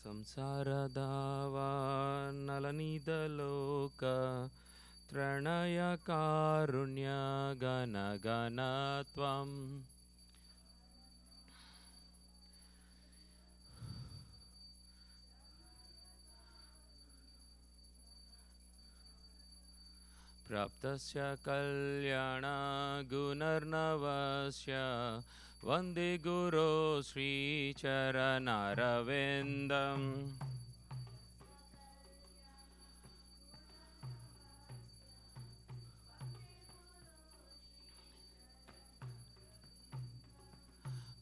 ಸಂಸಾರದಾವಾನಲನಿದಲೋಕ ತ್ರಣಯ ಕಾರುಣ್ಯ ಗಣ ಗಣ ತ್ವಂ ಪ್ರಾಪ್ತಸ್ಯ ಕಲ್ಯಾಣ ಗುಣರ್ನವಸ್ಯ ವಂದೇ ಗುರೋ ಶ್ರೀಚರಣಾರವಿಂದಂ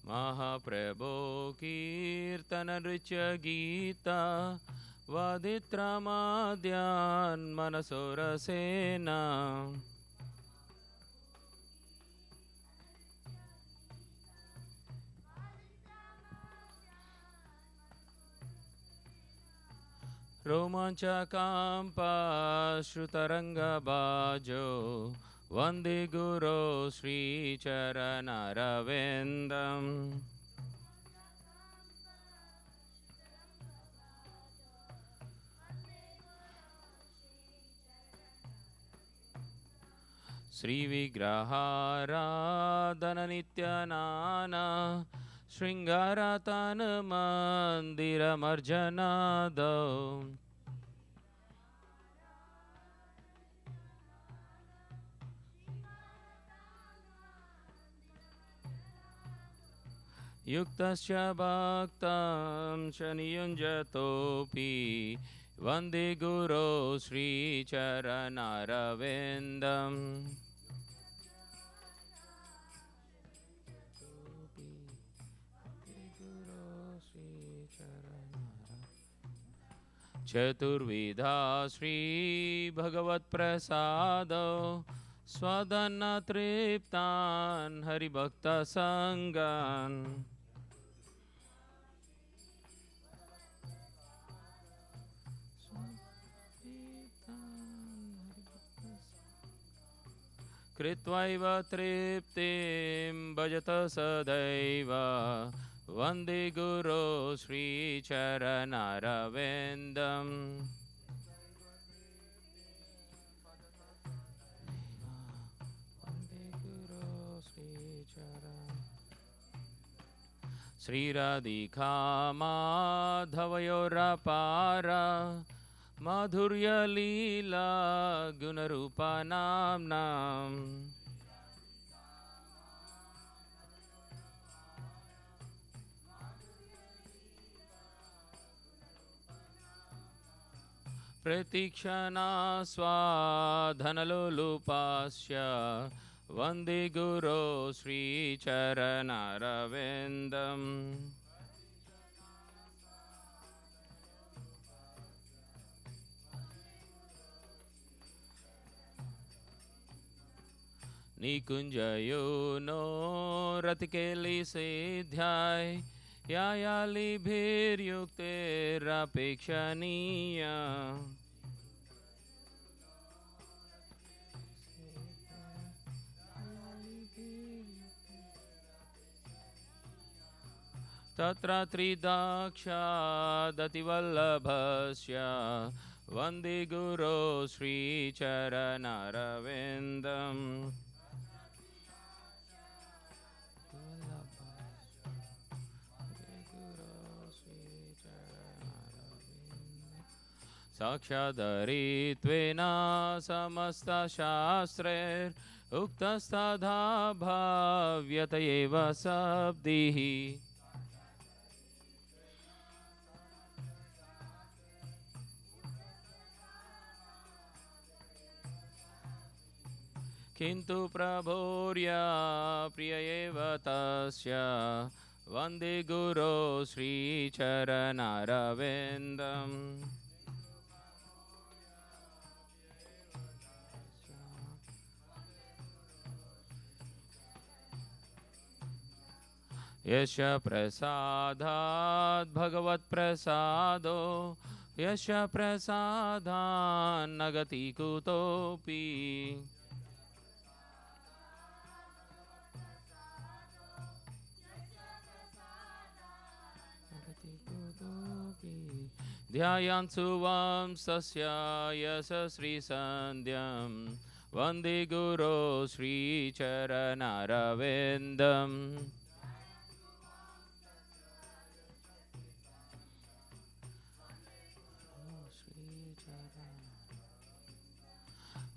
ಮಹಾಪ್ರಭೋ ಕೀರ್ತನ ರುಚ್ಯ ಗೀತಾ ವಾದಿತ್ರಮಾದ್ಯಾನ್ ಮನಸೋರಸೇನ ರೋಮಾಂಚಕಾಂಪಾಶ್ರುತರಂಗಬಾಜೋ ವಂದೇ ಗುರೋ ಶ್ರೀಚರಣಾರವಿಂದಂ ಶ್ರೀವಿಗ್ರಹಾರಾಧನನಿತ್ಯನಾನಾ ಶೃಂಗಾರತನ ಮಂದಿರಮರ್ಜನಾದೌ ಯುಕ್ತಸ್ಯ ಭಕ್ತಾಂ ಶನಿಯುಂಜತೋಪಿ ವಂದೇ ಗುರೋ ಶ್ರೀಚರಣಾರವಿಂದಂ ಚತುರ್ವಿಧಾ ಶ್ರೀ ಭಗವತ್ಪ್ರಸಾದೋ ಸ್ವದನ್ನ ತೃಪ್ತಾನ್ ಹರಿಭಕ್ತ ಸಂಗಾನ್ ಕೃತ್ವೈವ ತೃಪ್ತಿಂ ಭಜತ ಸದೈವ ವಂದೇ ಗುರೋ ಶ್ರೀಚರಣಾರವಿಂದಂ ಶ್ರೀರಾಧಿಕಾ ಮಾಧವಯೋರಪಾರ ಮಾಧುರ್ಯಲೀಲಾ ಗುಣರೂಪನಾಮ್ನಾಂ ಪ್ರತಿಕ್ಷಣಾ ಸ್ವಾಧನಲೋಲುಪಾಸ್ಯ ವಂದೇ ಗುರೋ ಶ್ರೀಚರಣಾರವಿಂದಂ ನಿಕುಂಜಯೋ ನೋ ರತಿಕೇಲಿ ಸಿದ್ಧಾಯ ಯಾಯಾಲಿಭಿರ್ಯುಕ್ತೇರಪೇಕ್ಷಣೀಯ ತತ್ರ ತ್ರಿದಾಕ್ಷಾದತಿವಲ್ಲಭಸ್ಯ ವಂದೇ ಗುರೋ ಶ್ರೀಚರಣಾರವಿಂದಂ ಸಾಕ್ಷಾದರಿತ್ವೇನ ಸಮಸ್ತಶಾಸ್ತ್ರೈರುಕ್ತಸ್ತಥಾ ಭಾವ್ಯತ ಏವ ಶಬ್ದಿಃ किन्तु प्रभोर्या प्रिय एव तस्य वन्दे गुरो श्रीचरणारविन्दम् यश प्रसादात् भगवत्प्रसादो यश प्रसादान् नगति कुतोऽपि ध्यायन्तु वंशस्य यशस्श्रीसन्ध्यं वन्दे गुरो श्रीचरणारविन्दम्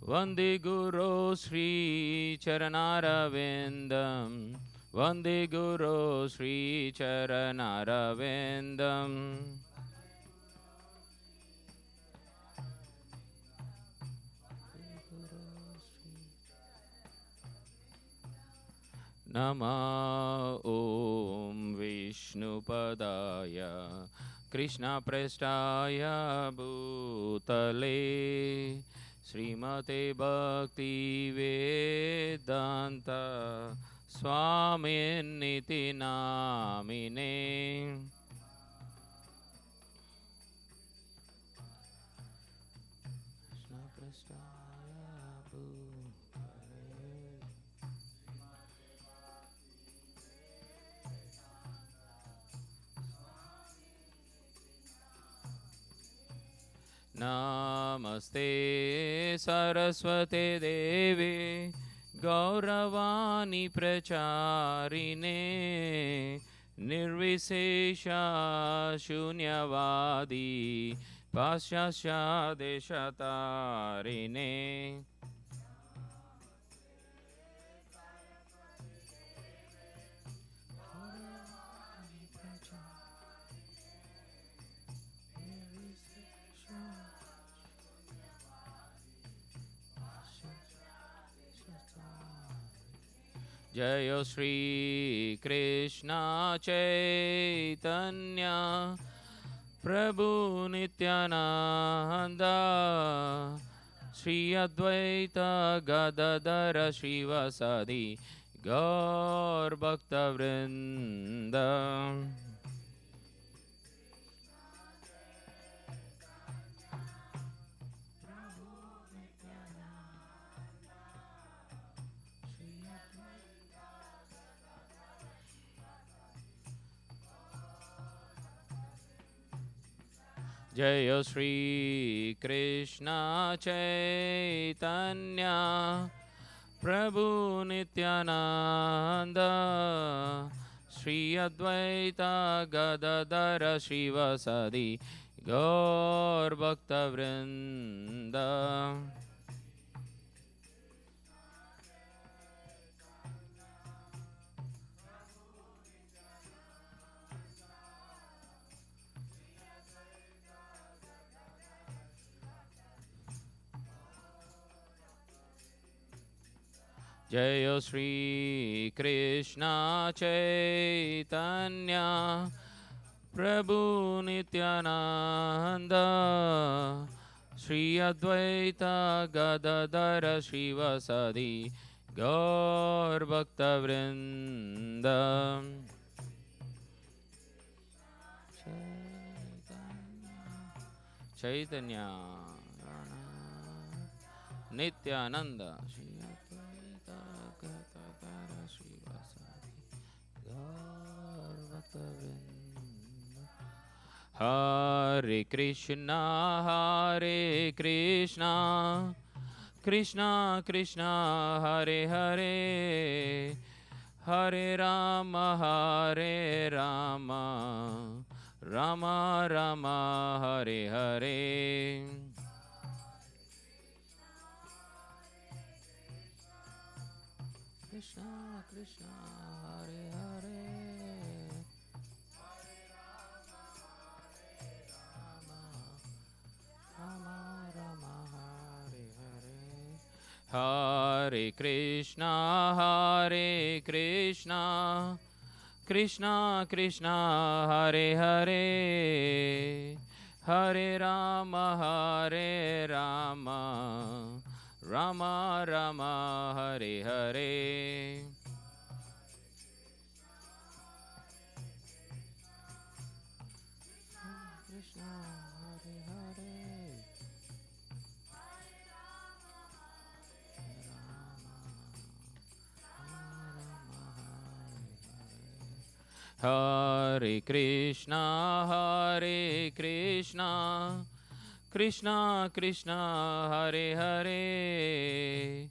वन्दे गुरो श्रीचरणारविन्दम् वन्दे गुरो श्रीचरणारविन्दम् नमः ॐ विष्णुपदाय कृष्णप्रेष्ठाय भूतले श्रीमते भक्तिवेदान्त स्वामिन्निति नामिने नमस्ते सरस्वते देवे गौरवाणी प्रचारिणे निर्विशेषा शून्यवादी पाश्चात्देशतारिणे जय श्री कृष्ण चैतन्य प्रभु नित्यानंद श्री अद्वैत गदाधर श्रीवासादि गौर भक्तवृंद जय श्री कृष्ण चैतन्य प्रभु नित्यानंद श्री अद्वैत गदाधर श्रीवासादि गौर भक्तवृंद जय श्री कृष्ण चैतन्य प्रभु नित्यानंद श्री अद्वैत गदाधर श्रीवासादि गौर भक्तवृंद चैतन्य नित्यानंद हरे Krishna Krishna Krishna Hare Hare Hare Ram Ram Ram Hare Hare Krishna Krishna Hare Hare Hare Krishna Krishna Krishna Hare Hare Hare Ram Ram Ram Hare Hare Krishna Hare Hare Hare Krishna, Krishna Krishna, Hare Hare,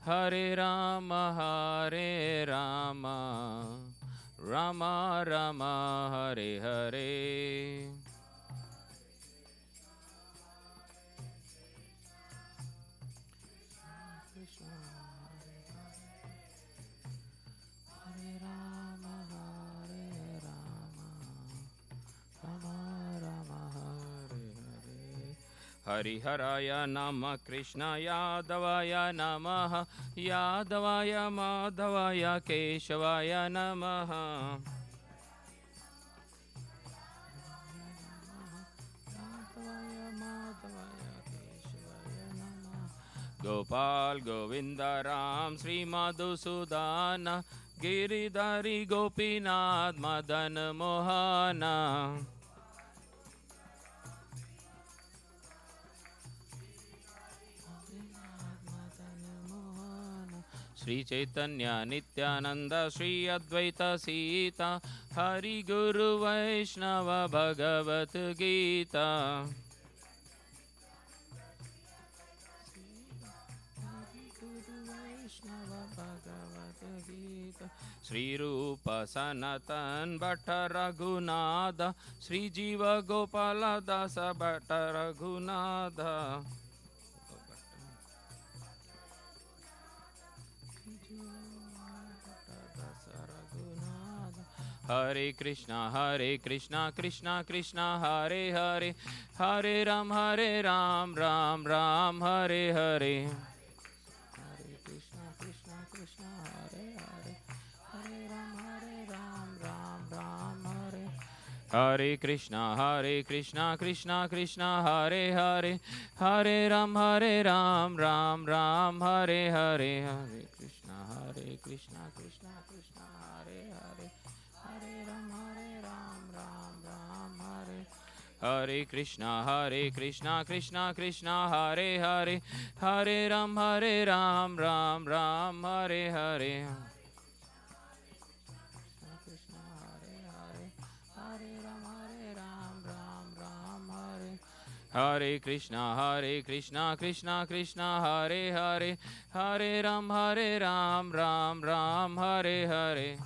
Hare Rama, Rama Rama, Hare Hare. Hariharaya Nama Krishnaya Davaya Namaha Yadavaya Madhavaya Keshavaya Namaha Gopal Govinda Ram Sri Madhusudana Giridhari Gopinath Madan Mohana Sri Chaitanya Nityananda Sri Advaita Sita Hari Guru Vaishnava Bhagavat Gita Sri Rupa Sanatan Bhatta Raghunatha Sri Jiva Gopala Dasa Bhatta Raghunatha Hare Krishna Krishna Krishna Hare Hare Hare Ram Ram Ram Hare Hare Hare Krishna Krishna Hare Hare Hare Ram Ram Hare Hare Krishna Krishna Hare Hare Hare Ram Ram Hare Hare Hare Krishna Krishna Hare Hare Hare Ram Ram Hare Hare Krishna Krishna Hare Hare Hare Ram Ram Hare Hare Hare Krishna Krishna Hare Hare Hare Ram Ram Hare Hare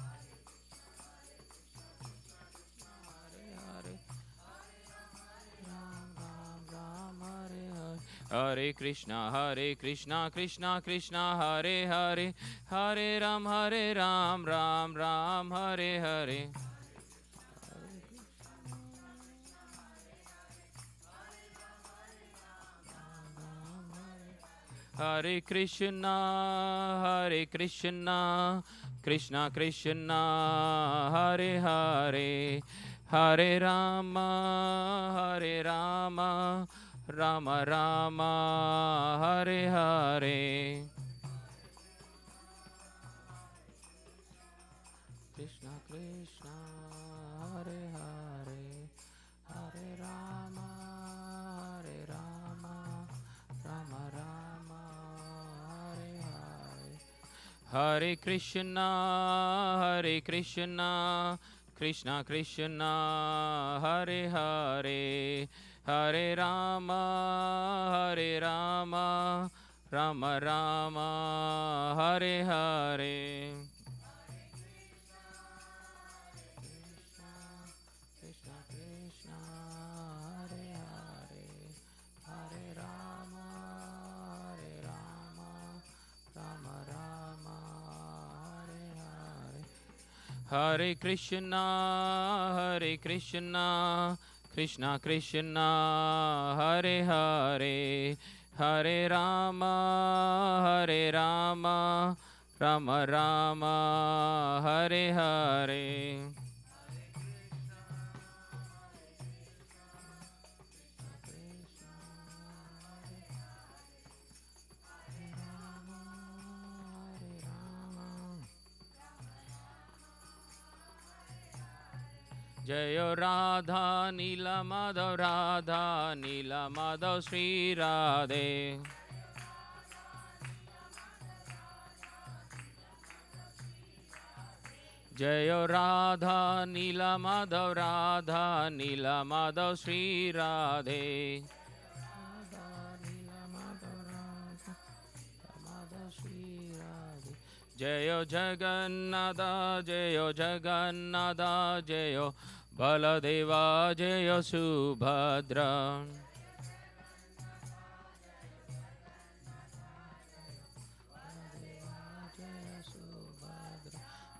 Hare Krishna Krishna Hare Hare Hare Ram Ram Hare Hare Hare Krishna Krishna Krishna Hare Hare Hare Rama Rama Rama Hare Hare Krishna Krishna Hare Hare Hare Rama Rama Rama Hare Hare Hare Krishna Krishna Krishna Hare Hare Hare Rama Rama Rama Hare Hare Krishna Krishna Hare Hare Hare Rama Rama Rama Hare Hare Hare Krishna Krishna Krishna Hare Hare Hare Rama Rama Rama Hare Hare Jayo Radha Nila Madhav Sri Radhe जयो राधा नीला माधव राधा नीला माधव श्री राधे राधा नीला माधव राधा माधव श्री राधे जयो जगन्नाथ जयो जगन्नाथ जयो बलदेवा जयो सुभद्रा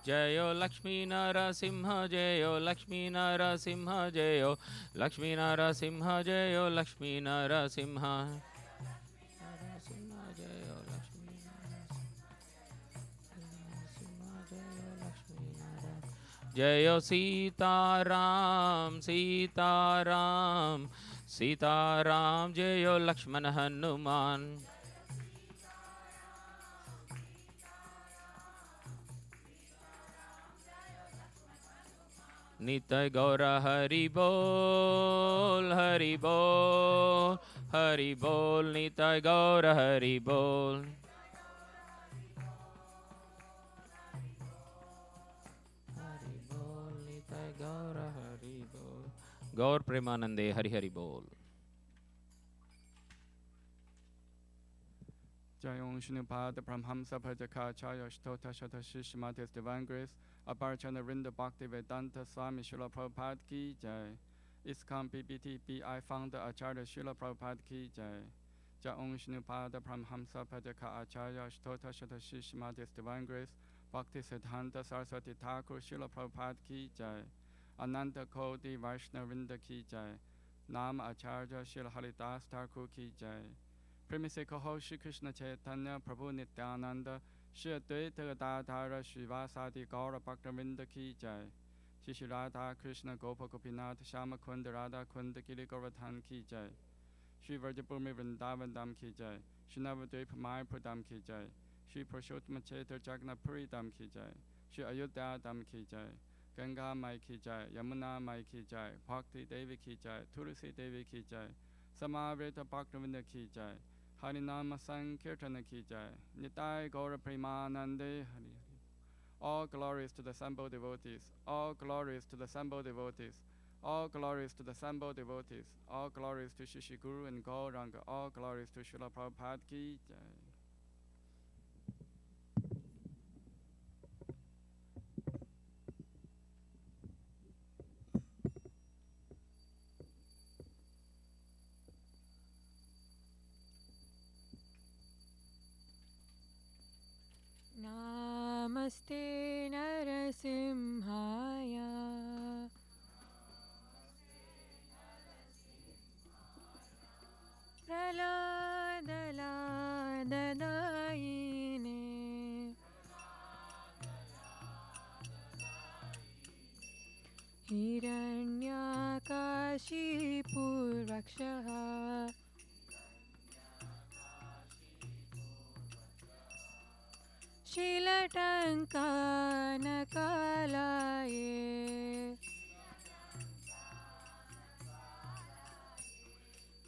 जयो लक्ष्मी नरसिंह जयो लक्ष्मी नरसिंह जयो लक्ष्मी नरसिंह जयो लक्ष्मी नरसिंह जयो लक्ष्मी जयो सीताराम सीताराम सीताराम जयो लक्ष्मण हनुमान नित्य गौर हरि बोल हरि बोल हरि बोल नित्य गौर हरि बोल हरि बोल नित्य गौर हरि बोल गौर प्रेमानंदे हरि हरि बोल Jai Om Shunupad Brahmhamsa Bhajakacharya Shtota Shata Shishmatis Divine Grace Aparchana Rinda Bhakti Vedanta Swami Srila Prabhupada Ki Jai ISKCON PBT BI Founder Acharya Srila Prabhupada Ki Jai Jai Om Shunupad Brahmhamsa Bhajakacharya Shtota Shata Shishmatis Divine Grace Bhakti Siddhanta Saraswati Thakur Srila Prabhupada Ki Jai Ananta Koti Vaishnava Rinda Ki Jai Nam Acharya Srila Haridas Thakur Ki Jai Premise Kaho Shri Krishna Chaitanya Prabhu Nityananda Shri Advaita Gadadhara Srivasadi Gaura Bhaktavinda Ki Jai Shri Radha Krishna Gopa Gopinath Shama Kunda Radha Kunda Giri Govardhan Ki Jai Shri Vrajabhumi Vrindavan Dham Ki Jai Shri Navadvipa Mayapur Dham Ki Jai Shri Purushottam Chaitra Jagannath Puri Dham Ki Jai Shri Ayodhya Dham Ki Jai Ganga Mai Ki Jai Yamuna Mai Ki Jai Bhakti Devi Ki Jai Tulsi Devi Ki Jai Samavrita Bhaktavinda Ki Jai Harinama Sankirtana Ki Jai Nitai Gaura Premanande Hari. All glories to the assembled devotees. All glories to the assembled devotees. All glories to the assembled devotees. All glories to Shishi Guru and Gauranga. All glories to Srila Prabhupada Ki Jai. Namaste Narasimhaya Praladadayine Hiranyakashipurvakshaha Shilatankanakalaye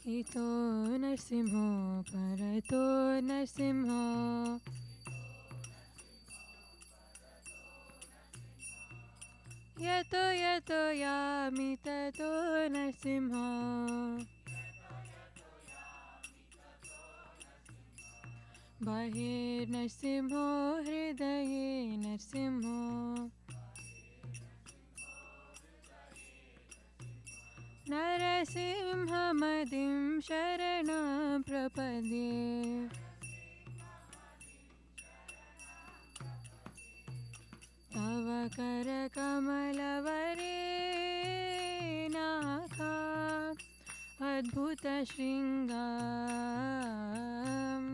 Ito Narsimho Parato Narsimho Yato Yato Yami Tato Narsimho Bahir Narsimho Hridaye Narsimho Narasimhamadim Sharanam Prapadye Tava Kara Kamalavare Nakha Adbhuta Shringam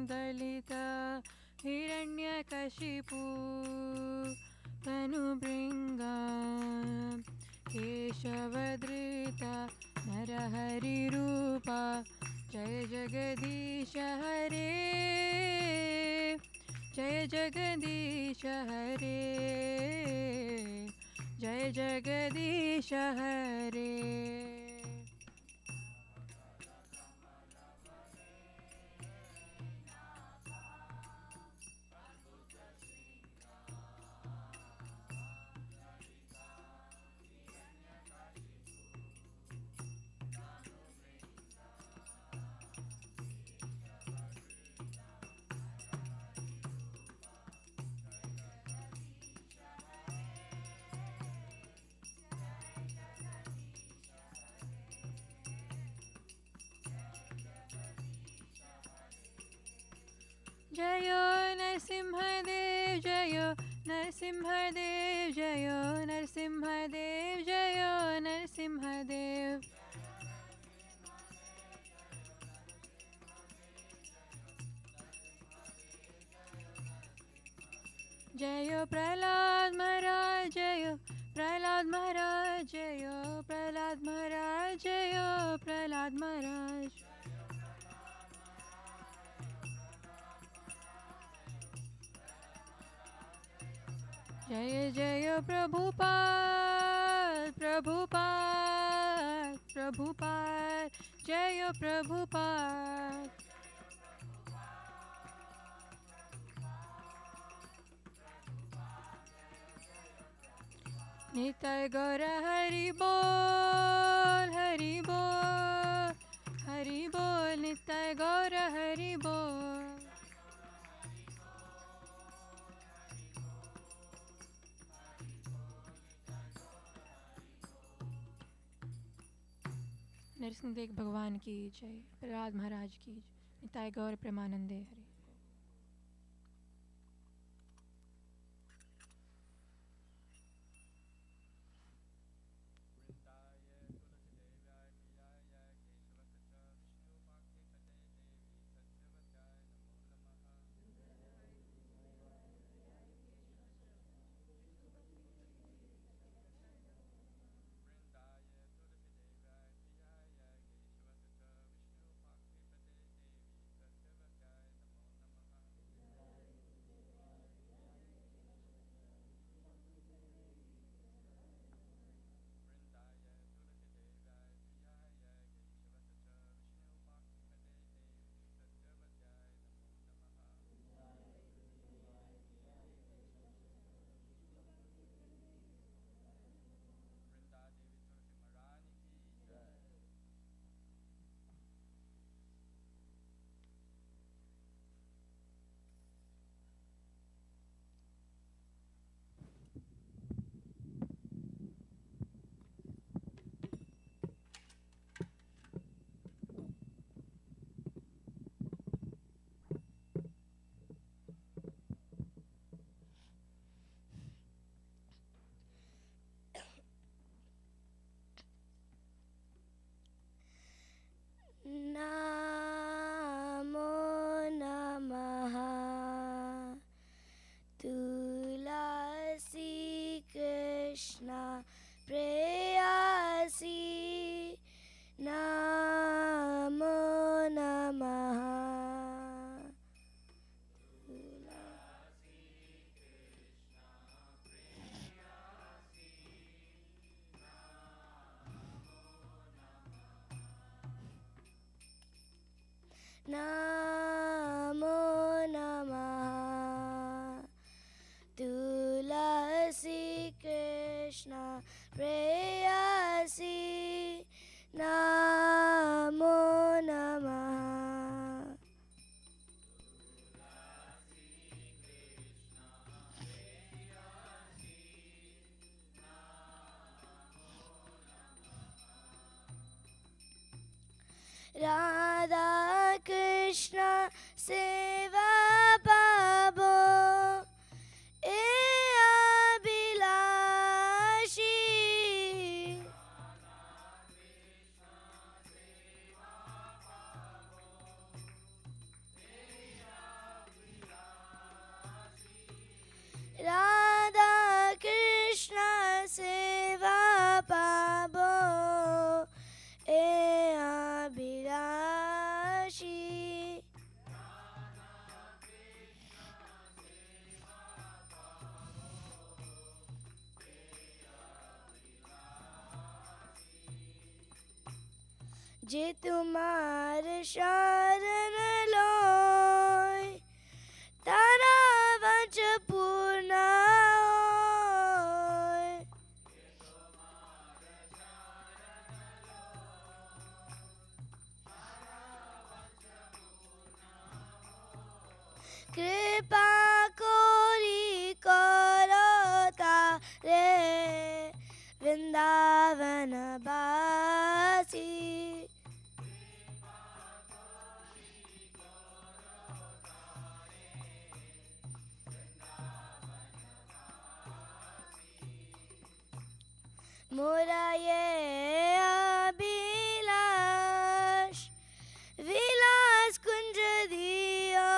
Dalita Hiranyakashipu Tanubringam Keshavadrita Narahari Rupa Jaya Jagadisha Hare Jaya Jagadisha Hare Jaya Jagadisha Hare जयो नरसिंहदेव जयो नरसिंहदेव जयो नरसिंहदेव जयो नरसिंहदेव जयो प्रहलाद महाराज जयो प्रहलाद महाराज जयो प्रहलाद महाराज जयो प्रहलाद महाराज जय जय प्रभुपाद प्रभुपाद प्रभुपाद जय प्रभुपाद निताय गौर हरि बोल निताय गौर हरि बोल नरसिंहदेव भगवान की जय प्रहलाद महाराज की जय निताय गौर प्रेमानंदे हरि नमो नमः तुलसी कृष्ण प्रेयसी नमो नमः नमो नमः तुलसी कृष्ण प्रेयसी नमो नमः राधा कृष्ण सेवा पाबो ए अभिलाषी राधा कृष्ण सेवा पाबो ए अभिलाषी जे तुम्हार शरण लोय तारा वंश पूर्ण होय कृपा कोरी करो तारे वृंदावन बासी मोरा ये अभिलाष विलास कुंज दियो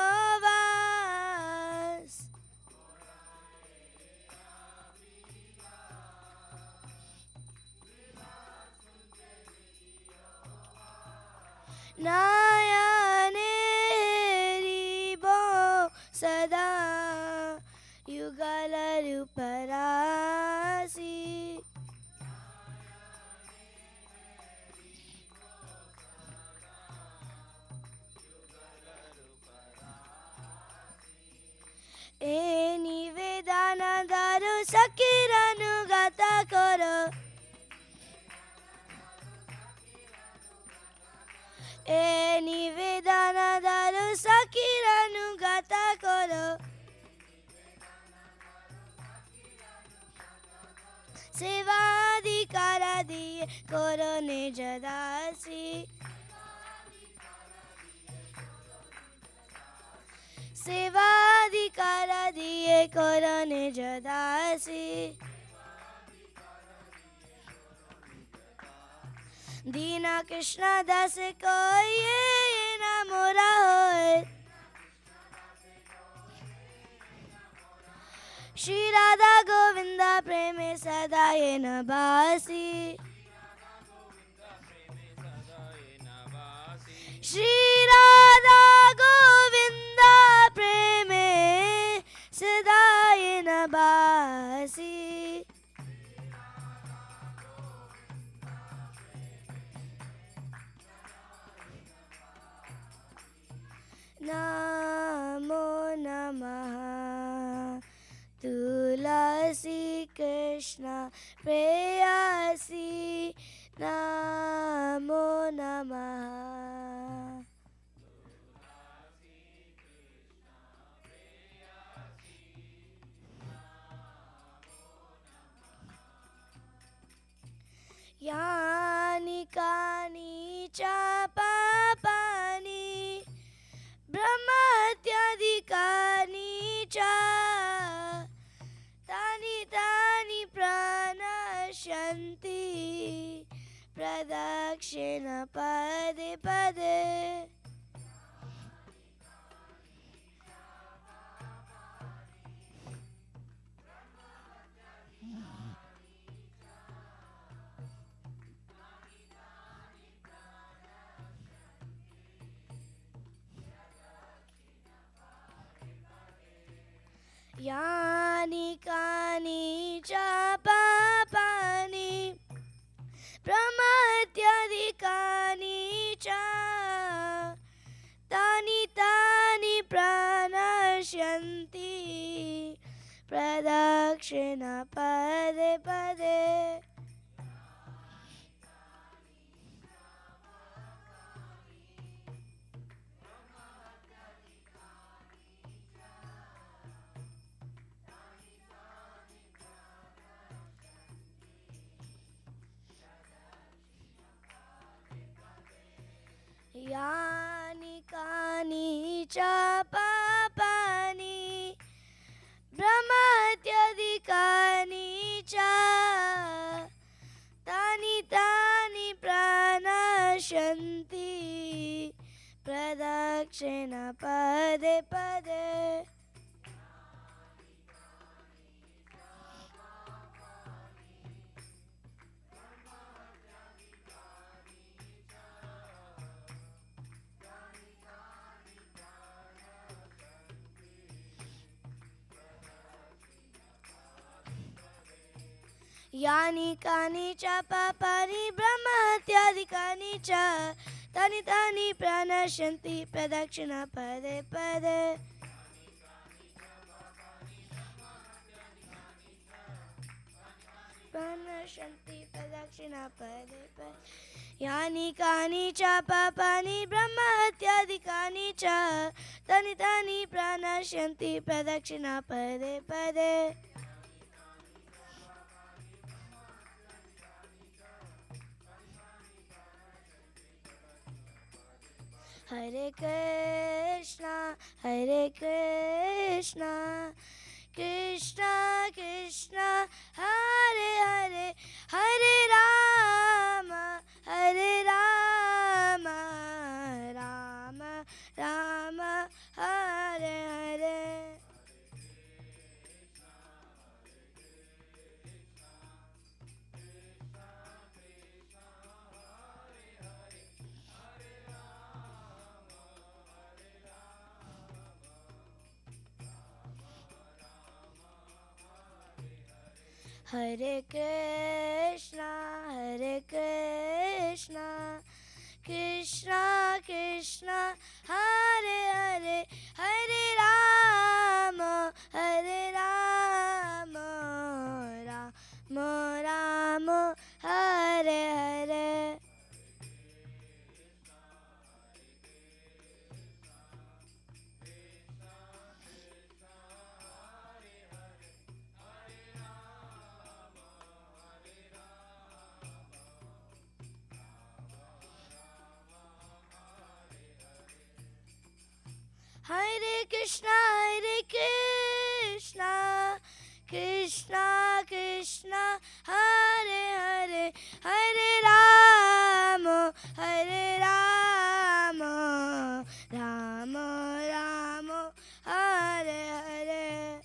वास नयने रिबो सदा युगल रूपरासी ए निवेदन दारु सकिरनुगत करो ए निवेदन दारु सकिरनुगत करो सेवाधिकार दिए करो निज दासी सेवाधिकार दिए करो निज दासी दीन कृष्ण दास को ये न मोरा होए श्री राधा गोविंदा प्रेम सदा ये न बासी श्री राधा गोविंदा प्रेम सदा ये न बासी नमो नमः तुलसी कृष्ण प्रेयसी नमो नमः यानि कानि च पापानि ब्रह्मत्यादिकानि च तानि तानि प्रणश्यन्ति प्रदक्षिण पदे पदे यानि कानि च पापानि प्रमात्यादिकानि च तानि तानि प्रणश्यन्ति प्रदक्षिण पदे पदे यानि कानि च पापानि ब्रह्मत्यादिकानि च तानि तानि प्रणश्यन्ति प्रदक्षिण पदे पदे यानि कानि च पापानि ब्रह्मत्यादिकानि च तानि तानि प्रणश्यन्ति प्रदक्षिण पदे पदे प्रणश्यन्ति प्रदक्षिण पदे पदे यानि कानि च पापानि ब्रह्मत्यादिकानि च तानि तानि प्रणश्यन्ति प्रदक्षिण पदे पदे Hare Krishna Krishna Krishna Hare Hare Hare Rama Hare Rama Rama Rama Hare Hare Hare Krishna Krishna Krishna Hare Hare Hare Rama Rama Rama Hare Hare Hare Krishna Krishna Krishna Hare Hare Hare Rama Rama Rama Hare Hare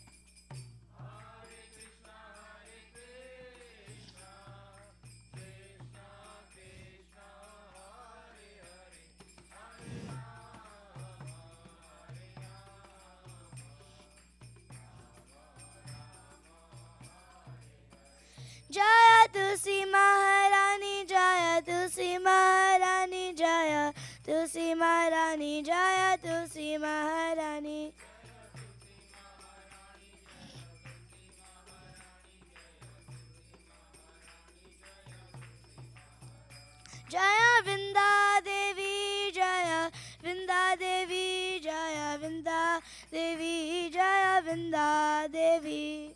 Jaya Tulsi Maharani Jaya Tulsi Maharani Jaya Tulsi Maharani Jaya Tulsi Maharani Jaya Vrinda Devi Jaya Vrinda Devi Jaya Vrinda Devi Jaya Vrinda Devi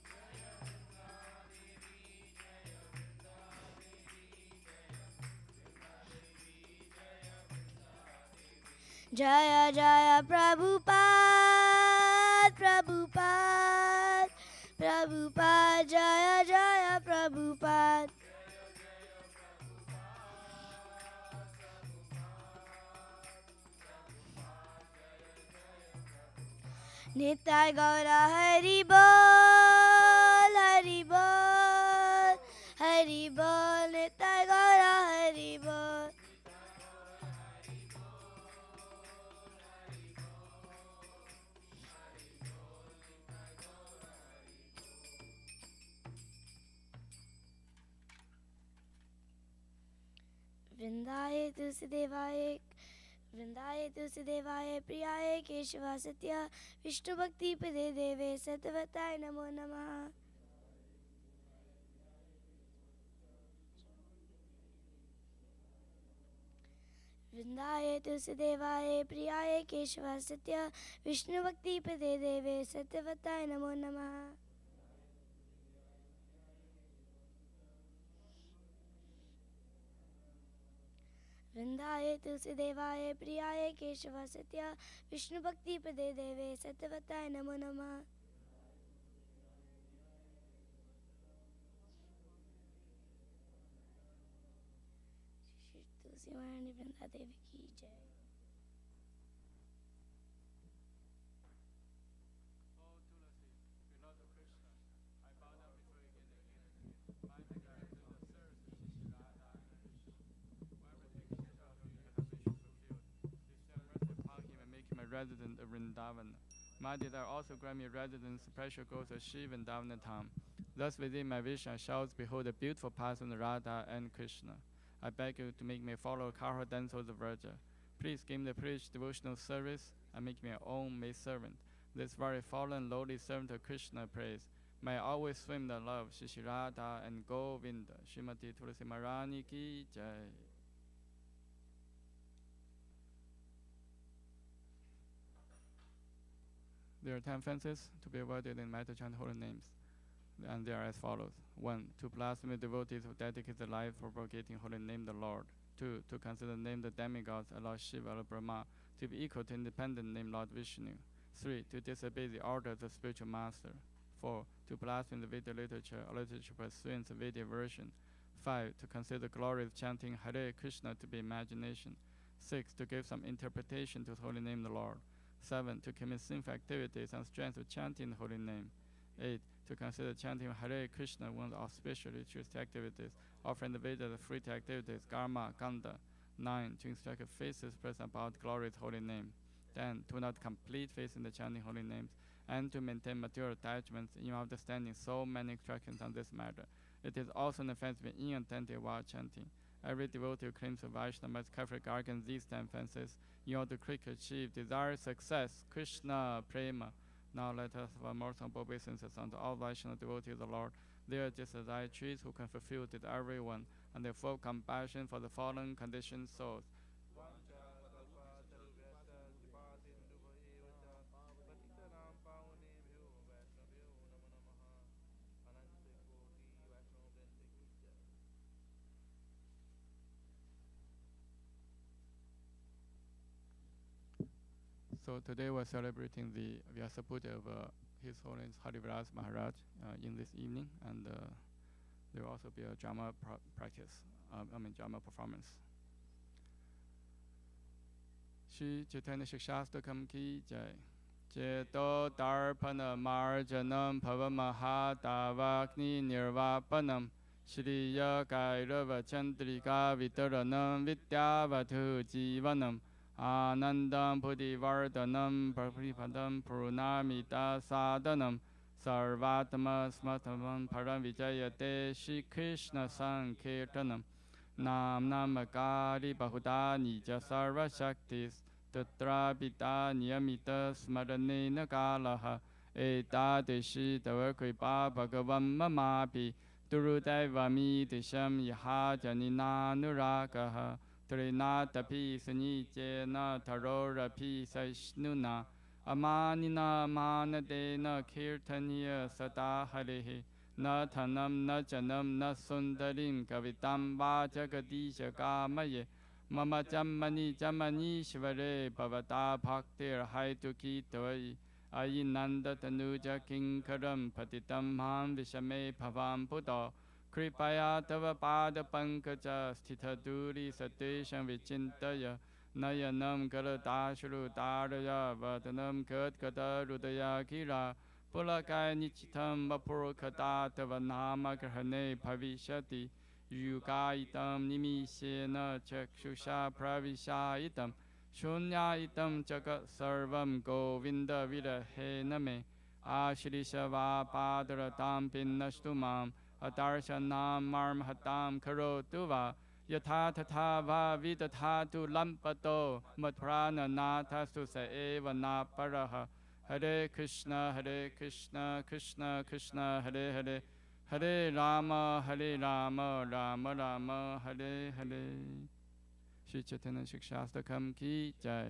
Jaya Jaya Prabhupada Prabhupada Prabhupada Jaya Jaya Prabhupada Nitai Gaura Hari Bol Hari Bol Hari Bol Nitai Gaura Hari Bol Vrindaye Tulsidevaye Vrindaye Tulsidevaye Priyaye Keshava Satya Vishnu Bhakti Pade Deve Satvataye Namo Namaha Vrindaye Tulsidevaye Priyaye Keshava Satya Vishnu Bhakti Pade Deve Satvataye Namo Namaha Vrindaye Tulsidevaye Priyaye Keshava Satya Vishnu Bhakti Pade Deve Satvataye Namo Namaha Tulsi Maharani Vrinda Devi ki jai Resident of Vrindavan. My desire also grant me residence, special goals of Shiva and Davanatam. Thus within my vision I shall behold the beautiful person Radha and Krishna. I beg you to make me follow Kara dance of the Virgin. Please give me the privilege devotional service and make me your own maid servant. This very fallen lowly servant of Krishna praise. May I always swim the love Shri Radha and Govinda. Srimati Tulsi Maharani ki jai. There are 10 fences to be avoided in matter chant holy names, and they are as follows. 1. To blaspheme devotees who dedicate their life for propagating holy name the Lord. 2. To consider the name the demigods, Lord Shiva or Brahma, to be equal to independent name Lord Vishnu. 3. To disobey the orders of spiritual master. 4. To blaspheme the Vedic literature or literature pursuing the Vedic version. 5. To consider glory of chanting Hare Krishna to be imagination. 6. To give some interpretation to the holy name of the Lord. 7. To commit sinful activities and strength of chanting the holy name. 8. To consider chanting Hare Krishna one of the auspicious ritualistic activities, offering the Veda the fruit activities, karma, ganda. 9. To instruct a faithless person about glory of the holy name. 10. To not complete faith in the chanting holy names, and to maintain material attachments in understanding so many instructions on this matter. It is also an offense to be inattentive while chanting. Every devotee who claims to Vaishnava must carefully guard against these 10 offenses in order to quickly achieve desired success. Krishna Prema. Now let us have more thankful obeisances unto all Vaishnava devotees of the Lord. They are just as I trees who can fulfill to everyone, and they full compassion for the fallen conditioned souls. So today we're celebrating the Vyasabhuti of His Holiness Harivraj Maharaj in this evening, and there will also be a drama drama performance. Shri Chaitanya Shikshastakam ki jai. Cheto Darpana Marjanam Pavamahadavakni Nirvapanam Shriya Kairava Chandrika Vitaranam Vidyavatu Jivanam Anandam Buddhivardhanam Prabhupadam Purnamita Sadhanam Sarvatama Smatavam Param Vijayate Shri Krishna Sankirtanam Nam Namakari Bahuda Nija Sarva Shaktis Tatra Pita Niyamita Smaranena Kalaha Etadeshi Tavakripa Bhagavam Mamapi Durudevami Disham Yaha Janina Nurakaha Trinatapi Sanijena Tarorapi Saishnuna Amanina Manadena Kirtaniya Sada Harihi Na Tanam Na Janam Na Sundarim Kavitam Vajagadisha Kamaye Mama Jamani Jamani Shivare Bhavata Bhaktir Haituki Tvai Ayinanda Tanuja Kinkaram Patitam Ham Vishame Bhavam Buddha Kripaya Tava Pada Pankaja Sthita Duri Satesham Vichintaya Nayanam Garadashru Daraya Vatanam Katkata Rudaya Kira Pulakai Nichitam Vapurkata Tava Nama Grahane Bhavishati Yugaitam Nimishena Chakshusha Pravishaitam Shunyaitam Jagat Sarvam Govinda Vidahename Ashrisha Padaratam Pinnashtumam Adarshanam Marmhatam Karotuva Yatha Tatha Va Vidatatu Lampato Matprana Nathastu Saeva Naparaha Hare Krishna Krishna Krishna Hare Hare Hare Rama Rama Rama Hare Hare. Shri Chaitanya Shikshastakam ki jai.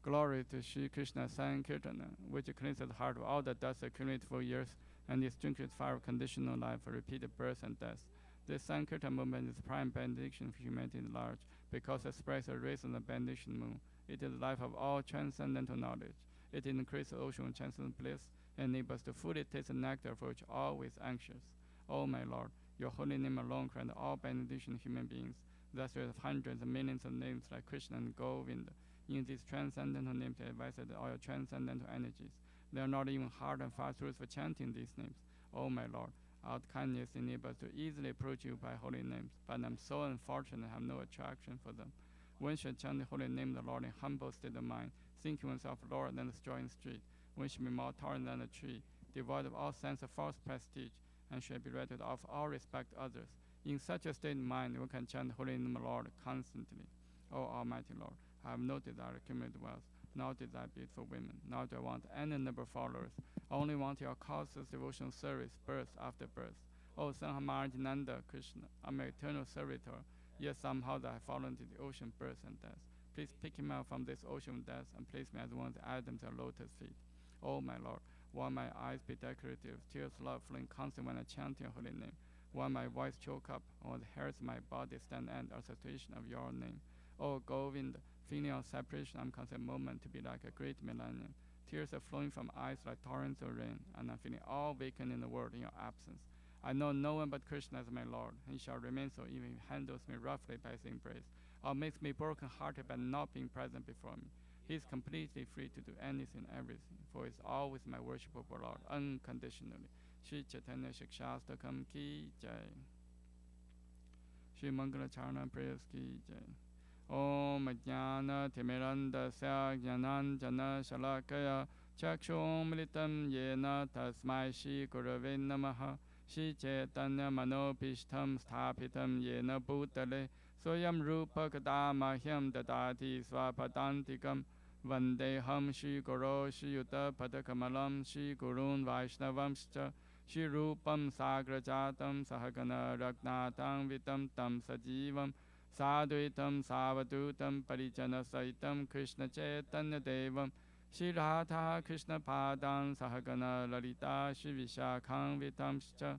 Glory to Shri Krishna Sankirtana, which cleanses the heart of all the dust accumulated for years and extinguishes fire of conditional life for repeated births and deaths. This Sankirtan movement is prime benediction for humanity at large, because it spreads a rays of the benediction moon. It is the life of all transcendental knowledge. It increases the ocean of transcendental bliss and enables us to fully taste the nectar for which always anxious. O my Lord, your holy name alone grants all benediction of human beings. Thus we have hundreds of millions of names like Krishna and Govinda. In these transcendental names, they advise all your transcendental energies. They are not even hard and fast rules for chanting these names. O my Lord, our kindness enables us to easily approach you by holy names, but I'm so unfortunate I have no attraction for them. One should chant the holy name of the Lord in humble state of mind, thinking oneself Lord than the straw in the street. One should be more tolerant than a tree, devoid of all sense of false prestige, and should be ready to offer all respect to others. In such a state of mind, one can chant the holy name of the Lord constantly. O Almighty Lord, I have no desire to accumulate wealth, nor desire beautiful women, nor do I want any number of followers. I only want your causeless devotional service, birth after birth. O Sanhamarjananda Krishna, I'm an eternal servitor, yet somehow that I fall into the ocean of birth and death. Please pick me up from this ocean of death and place me as one of the Adams at lotus feet. O my Lord, while my eyes be decorative, tears of love flowing constantly when I chant your holy name. While my voice choke up, or the hairs of my body stand and association of your name. O Govinda, feeling of separation, I'm considered moment to be like a great millennium. Tears are flowing from eyes like torrents of rain, and I'm feeling all vacant in the world in your absence. I know no one but Krishna as my Lord. He shall remain so even if he handles me roughly by his embrace, or makes me broken-hearted by not being present before me. He is completely free to do anything, everything, for he is always my worshipable Lord, unconditionally. Shri Chaitanya Shikshastakam ki jai. Shri Mangala Charana prayers ki jai. Om Jnana Timirandasya Jnananjana Shalakaya Chakshum Militam Yena Tasmai Shri Gurave Namaha. Shri Chaitanya Manopishtam Sthapitam Yena Bhutale Soyam Rupa Kadamahyam Dadati Swapadantikam Vandeham Shri Guru Shri Yuta Padakamalam Shri Gurun Vaishnavamscha Shri Rupam Sagrajatam Sahagana Ragnatam Vitam Tam Sajivam Sadhuitam Savadutam Parijana Saitam Krishna Chaitanya Devam Shri Radha Krishna Padam Sahagana Lalita Shri Vishakham Vitamscha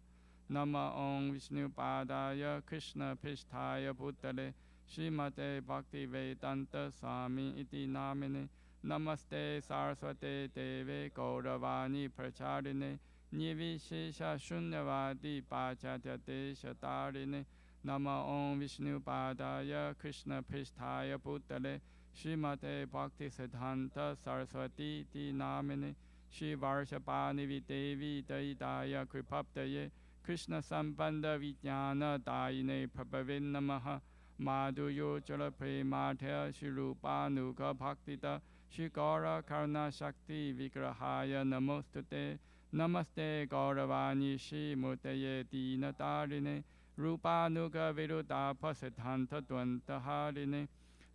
Nama Om Vishnu Padaya Krishna Pisthaya Bhutale Srimate Bhakti Vedanta Swami Iti Namine Namaste Saraswate Deve Gauravani Pracharine Nivishesha Shunyavadi Pachatyate Shatarine Nama Om Vishnu Padaya Krishna Pristhaya Bhutale Srimate Bhakti Siddhanta Saraswati Ti Namine Shri Varshapani Videvi Daidaya Kripaptaye Krishna Sambandha Vijnana Daine Prabhavin Namaha Madhuyo Jala Prematya Shri Rupa Nuga Bhaktita Shri Gaura Karuna Shakti Vigrahaya Namostute Namaste Gauravani Shri Murtaye Dinatarine Rupanuga Virudapa Siddhanta Dvantaharine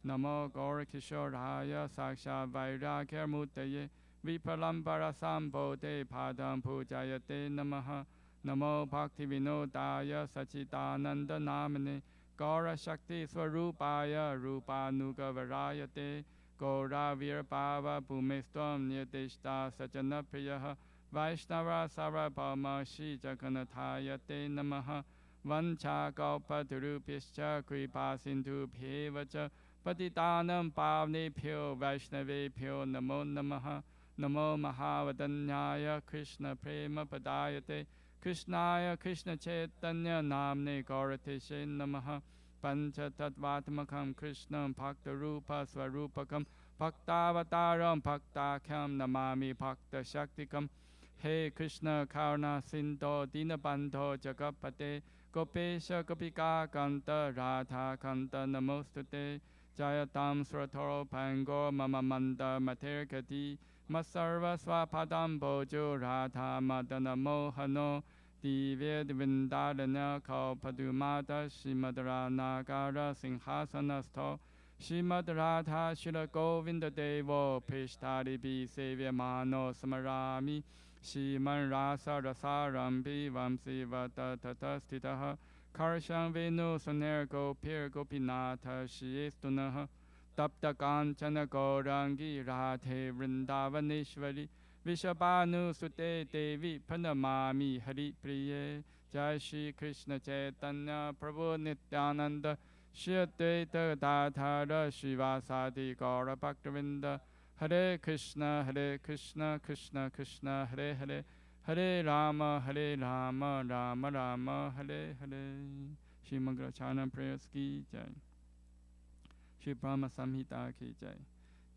Namo Gaura Kishoraya Saksha Vairagya Murtaye Vipalambara Sambodhe Padam Pujayate Namaha Namo Bhakti Vinodaya Sachidananda Namane Gaura Shakti Swarupaya Rupanuga Varayate Gaura Virbhava Bhumistvam Nirdishta Sajana Priyaha Vaishnava Sarabhama Shri Jagannathayate Namaha Vancha Kalpatarubhyascha Kripa Sindhu Bhevacha Patitanam Pavnebhyo Vaishnavebhyo Namo Namaha Namo Mahavadanyaya Krishna Prema Padayate Krishnaya Krishna Chaitanya Namne Gaurateshe Namaha Pancha Tattvatmakam Krishnam Bhakta Rupa Swarupakam Bhaktavataram Bhaktakham Namami Bhakta Shaktikam He Krishna Karuna Sindho Dinabandho Jagapate Gopesha Gopika Kanta Radha Kanta Namostute Jayatam Sratoro Pango Mama Manda Materkati Masarva Swapadam Bojo Radha Madana Mohano Divya Vindadana Kalpadumata Shimadara Nagara Singhasanasto Shrimad Radha Shila Govinda Devo Pishtari Bi Sevya Mano Samarami Shriman Rasa Rasarambi Vamsi Vata Tatastitaha Karsham Venu Soner Gopir Gopinatha Shiestunaha Tapta Kanchana Gaurangi Radhe Vrindavaneshwari Vishabhanu Sute Devi Pranamami Hari Priye Jai Shri Krishna Chaitanya Prabhu Nityananda Shri Advaita Gadadhara Srivasadi Gaura Bhaktavinda Hare Krishna Krishna Krishna Hare Hare Hare Rama Rama Rama Hare Hare. Shri Mangala Charana prayers ki jai. Shri Brahma Samhita ki jai.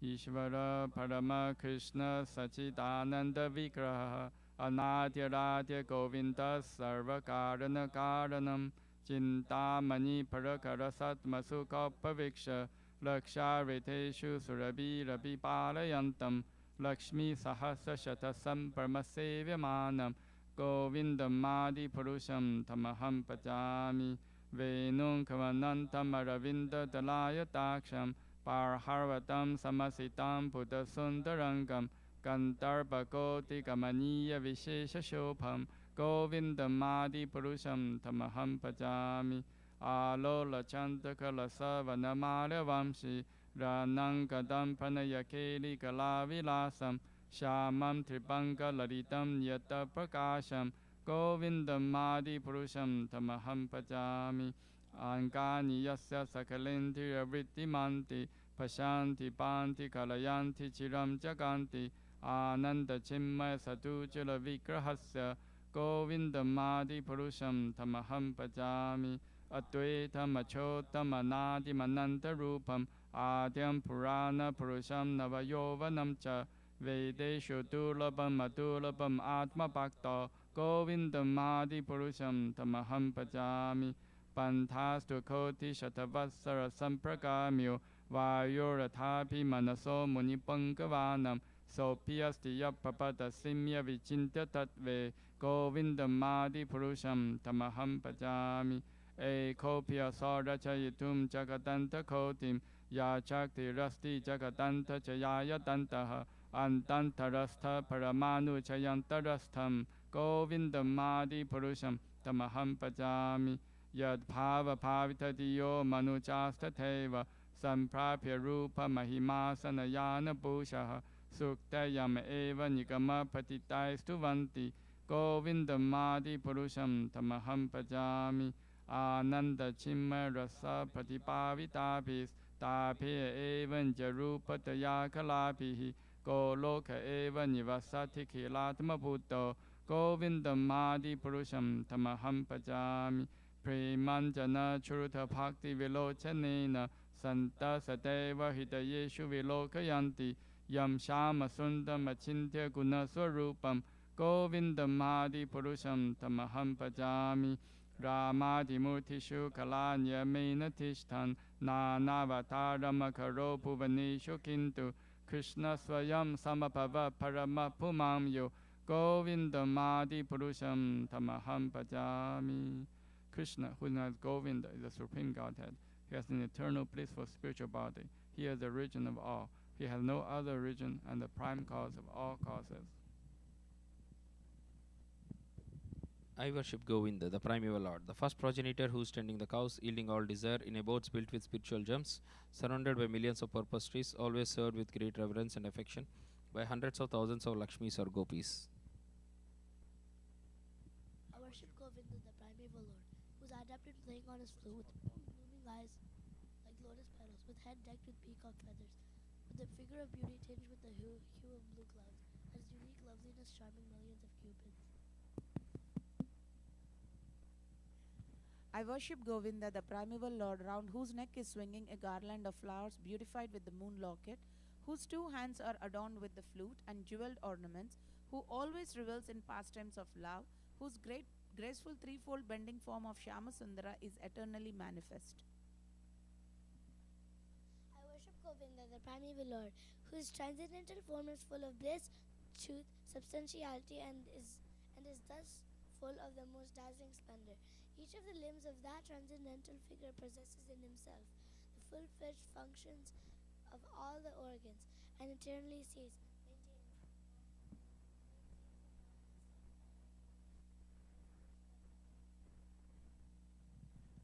Ishvara Parama Krishna Sachidananda Vigraha Anadya Radya Govinda Sarva Karana Karanam Chintamani Parakara Satmasu Kapaviksha Lakshariteshu Surabi Rabi Palayantam Lakshmi Sahasra Shatasam Parmasevyamanam Govindam Madi Purusham Tamaham Pajami Venum Kavanantam Aravinda Dalaya Taksham Parharvatam Samasitam Buddha Sundarangam Gandharva Koti Gamaniya Vishesha Shobham Govindam Madi Purusham Tamaham Pajami Alola Chandaka Lasa Vanamara Vamshi Ranangadam Panayakeli Galavilasam Shamam Tribanga Lalitam Yata Prakasham Govindam Madi Purusham Tamaham Pajami Angani Yasya Sakalendriya Vrittimanti Pashanti Panti Kalayanti Chiram Jaganti Ananda Chinmaya Satuchila Vigrahasya Govindamadi Purusham Tamaham Pajami Advaita Machotama Nadi Mananta Rupam Adyam Purana Purusham Navayovanam Cha Vedeshu Durlabam Adurlabam Atma Bhakta Govindamadi Purusham Tamaham Pajami Pantastu Koti Shatavatsara Sampragamyo Vayorathapi Manaso Munipangavaanam Sopiasti Yapapada Simya Vichinta Tatve Govindamadi Purusham Tamaham Pajami Ekopya Sarachayitum Jagadanta Kotim Yachakti Rasti Jagadanta Chayaya Dantaha Antantarastha Paramanu Chayantarastham Govindamadi Purusham Tamaham Pajami Yad Bhava Pavitadiyo Manuchastateva Samprapya Rupa Mahimasanayana Bhushaha Suktayam Eva Nigama Patitai Stuvanti Govindamadi Purusham Tamaham Pajami Ananda Chimma Rasa Patipavitapis Tape Evan Jarupa Tayakalapihi Goloka Eva Nivasati Kilatma Bhutto Govindamadi Purusham Tamaham Pajami Premanjana Churuta Bhakti Vilochanena Santa Sadeva Hidayeshu Vilokayanti Yam Shama Sundam Achintya Guna Swarupam Govindamadi Purusham Tamaham Pajami Ramadi Murtishu Kalanya Mena Tishtan Nanavataram Karo Puvanishu Kintu Krishna Swayam Samapava Parama Pumamyo Govindamadi Purusham Tamaham Pajami. Krishna, who is known as Govinda, is the Supreme Godhead. He has an eternal blissful spiritual body. He is the origin of all. He has no other origin and the prime cause of all causes. I worship Govinda, the primeval Lord, the first progenitor who is tending the cows, yielding all desire in abodes built with spiritual gems, surrounded by millions of purpose trees, always served with great reverence and affection by hundreds of thousands of Lakshmis or Gopis. I worship Govinda, the primeval Lord, who is adept in playing on his flute with blooming eyes like lotus petals, with head decked with peacock feathers, with a figure of beauty tinged with the hue of blue clouds, and his unique loveliness charming millions of cupids. I worship Govinda, the primeval Lord, round whose neck is swinging a garland of flowers beautified with the moon locket, whose two hands are adorned with the flute and jeweled ornaments, who always revels in pastimes of love, whose graceful threefold bending form of Shyamasundara is eternally manifest. I worship Govinda, the primeval Lord, whose transcendental form is full of bliss, truth, substantiality, and is thus full of the most dazzling splendor. Each of the limbs of that transcendental figure possesses in himself the full-fledged functions of all the organs, and eternally stays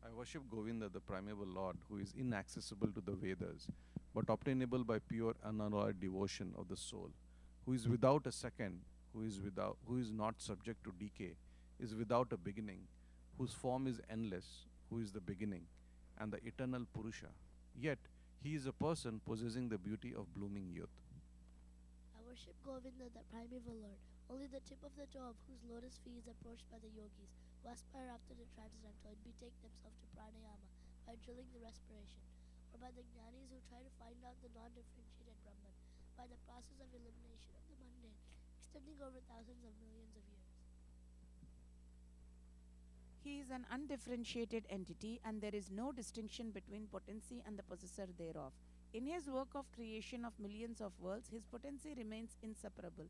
I worship Govinda, the primeval Lord, who is inaccessible to the Vedas, but obtainable by pure unalloyed devotion of the soul, who is without a second, who is not subject to decay, is without a beginning, whose form is endless, who is the beginning, and the eternal Purusha. Yet, he is a person possessing the beauty of blooming youth. I worship Govinda, the primeval Lord, only the tip of the toe of whose lotus feet is approached by the yogis, who aspire after the transcendental and betake themselves to pranayama by drilling the respiration, or by the jnanis who try to find out the non-differentiated Brahman by the process of elimination of the mundane, extending over thousands of millions of years. He is an undifferentiated entity, and there is no distinction between potency and the possessor thereof. In his work of creation of millions of worlds, his potency remains inseparable.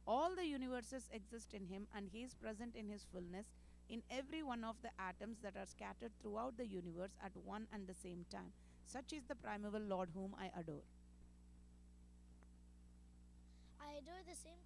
All the universes exist in him, and he is present in his fullness in every one of the atoms that are scattered throughout the universe at one and the same time. Such is the primeval Lord whom I adore. I adore the same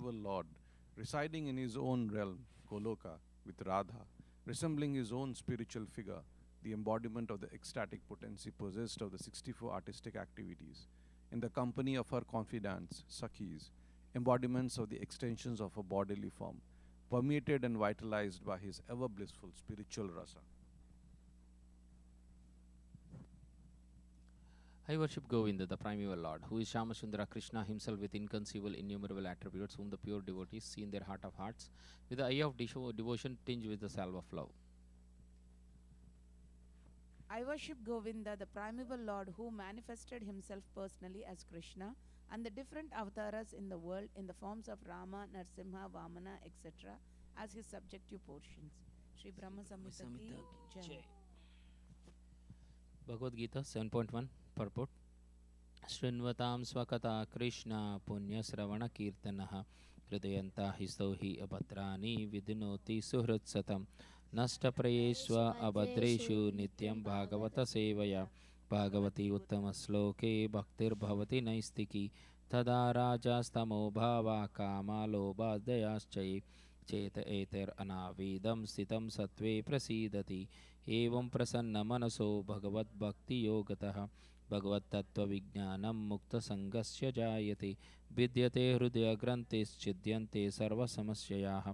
Govinda, Lord, residing in his own realm, Goloka, with Radha, resembling his own spiritual figure, the embodiment of the ecstatic potency possessed of the 64 artistic activities, in the company of her confidants, Sakhis, embodiments of the extensions of a bodily form, permeated and vitalized by his ever blissful spiritual rasa. I worship Govinda, the primeval Lord, who is Shamasundara Krishna himself with inconceivable, innumerable attributes, whom the pure devotees see in their heart of hearts, with the eye of devotion tinged with the salve of love. I worship Govinda, the primeval Lord who manifested himself personally as Krishna and the different avatars in the world in the forms of Rama, Narsimha, Vamana, etc. as his subjective portions. Sri Brahma Samhita ki Jai. Bhagavad Gita 7.1 Purport Shrinvatam Swakata Krishna Punya Sravana Kirtanaha Hridayanta Histohi Abhadrani Vidinoti Suhritsatam Nashtaprayesva Abhadreshu Nityam Bhagavata Sevaya Bhagavati Uttama Sloke Bhaktir Bhavati Naistiki Tada Rajastamo Bhava Kama Lobha Dayaschai Cheta Eter Anavidam Sitam Satve Prasidati एवं प्रसन्न मनसो भगवत भक्ति योगतः भगवत तत्व विज्ञानम मुक्त संगस्य जायते विद्यते हृदय ग्रंथिश्चिद्यन्ते सर्व समस्याः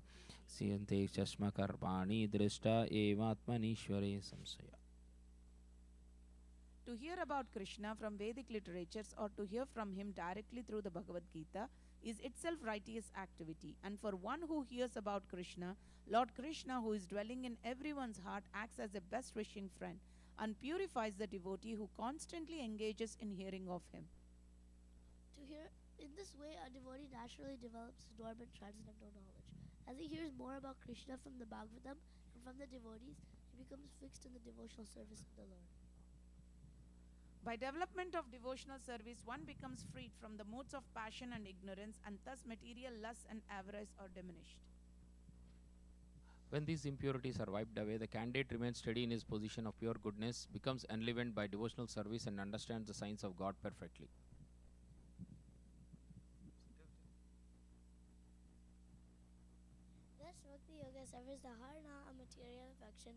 सीयन्ते चश्म कर्माणि दृष्टा एवात्मनीश्वरे संशया. To hear about Krishna from Vedic literatures or to hear from him directly through the Bhagavad Gita is itself righteous activity. And for one who hears about Krishna, Lord Krishna, who is dwelling in everyone's heart, acts as a best wishing friend and purifies the devotee who constantly engages in hearing of him. To hear in this way, a devotee naturally develops dormant transcendental knowledge. As he hears more about Krishna from the Bhagavatam and from the devotees, he becomes fixed in the devotional service of the Lord. By development of devotional service, one becomes freed from the modes of passion and ignorance, and thus material lust and avarice are diminished. When these impurities are wiped away, the candidate remains steady in his position of pure goodness, becomes enlivened by devotional service, and understands the signs of God perfectly. Thus, Bhakti Yoga severs the harna, a material affection,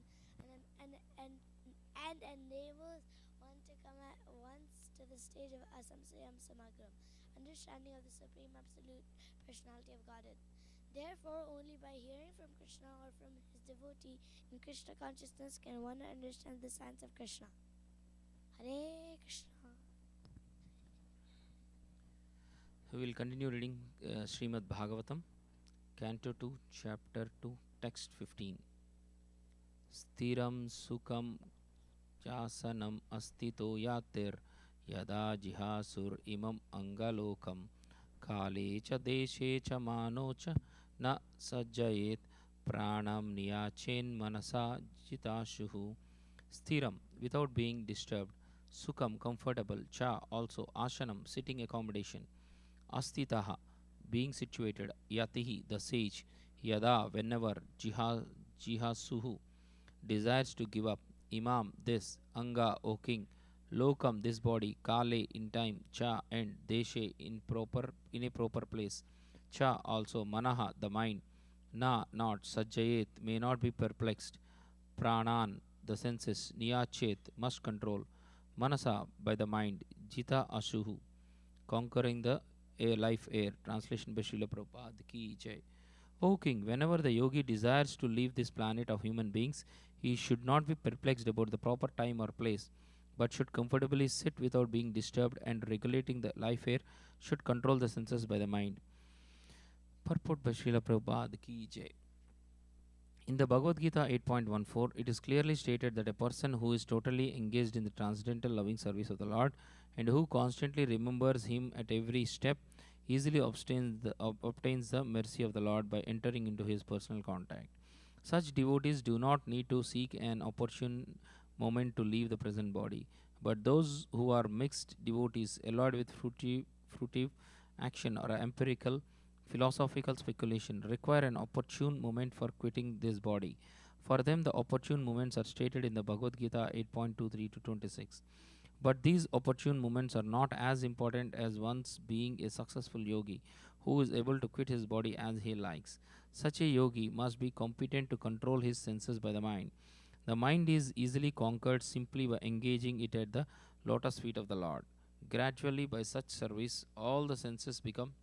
and enables one to come at once to the stage of asamsayam samagram, understanding of the Supreme Absolute Personality of Godhead. Therefore, only by hearing from Krishna or from his devotee in Krishna consciousness can one understand the science of Krishna. Hare Krishna. We will continue reading Srimad Bhagavatam, Canto 2, Chapter 2, Text 15. Stiram Sukham Chasanam Astito Yatir Yada Jihasur Imam Angalokam Kale Cha Deshe Cha Mano Cha Na Sajjayet Pranam Niyachen Manasa Jitashuhu. Stiram, without being disturbed. Sukham, comfortable. Cha, also. Ashanam, sitting accommodation. Astitaha, being situated. Yatihi, the sage. Yada, whenever. Jihasuhu, desires to give up. Imam, this. Anga, O king. Lokam, this body. Kale, in time. Cha, and. Deshe, in a proper place. Cha, also. Manaha, the mind. Na, not. Sajjayet, may not be perplexed. Pranan, the senses. Niyachet, must control. Manasa, by the mind. Jita Ashuhu, conquering the life air. Translation by Srila Prabhupada ki jai. O king, whenever the yogi desires to leave this planet of human beings, he should not be perplexed about the proper time or place, but should comfortably sit without being disturbed, and regulating the life air should control the senses by the mind. Purport by Srila Prabhupada ki jai. In the Bhagavad Gita 8.14, it is clearly stated that a person who is totally engaged in the transcendental loving service of the Lord and who constantly remembers Him at every step easily obtains the mercy of the Lord by entering into His personal contact. Such devotees do not need to seek an opportune moment to leave the present body, but those who are mixed devotees, alloyed with fruitive action or empirical philosophical speculation, require an opportune moment for quitting this body. For them, the opportune moments are stated in the Bhagavad Gita 8.23 to 26. But these opportune moments are not as important as one's being a successful yogi who is able to quit his body as he likes. Such a yogi must be competent to control his senses by the mind. The mind is easily conquered simply by engaging it at the lotus feet of the Lord. Gradually, by such service, all the senses become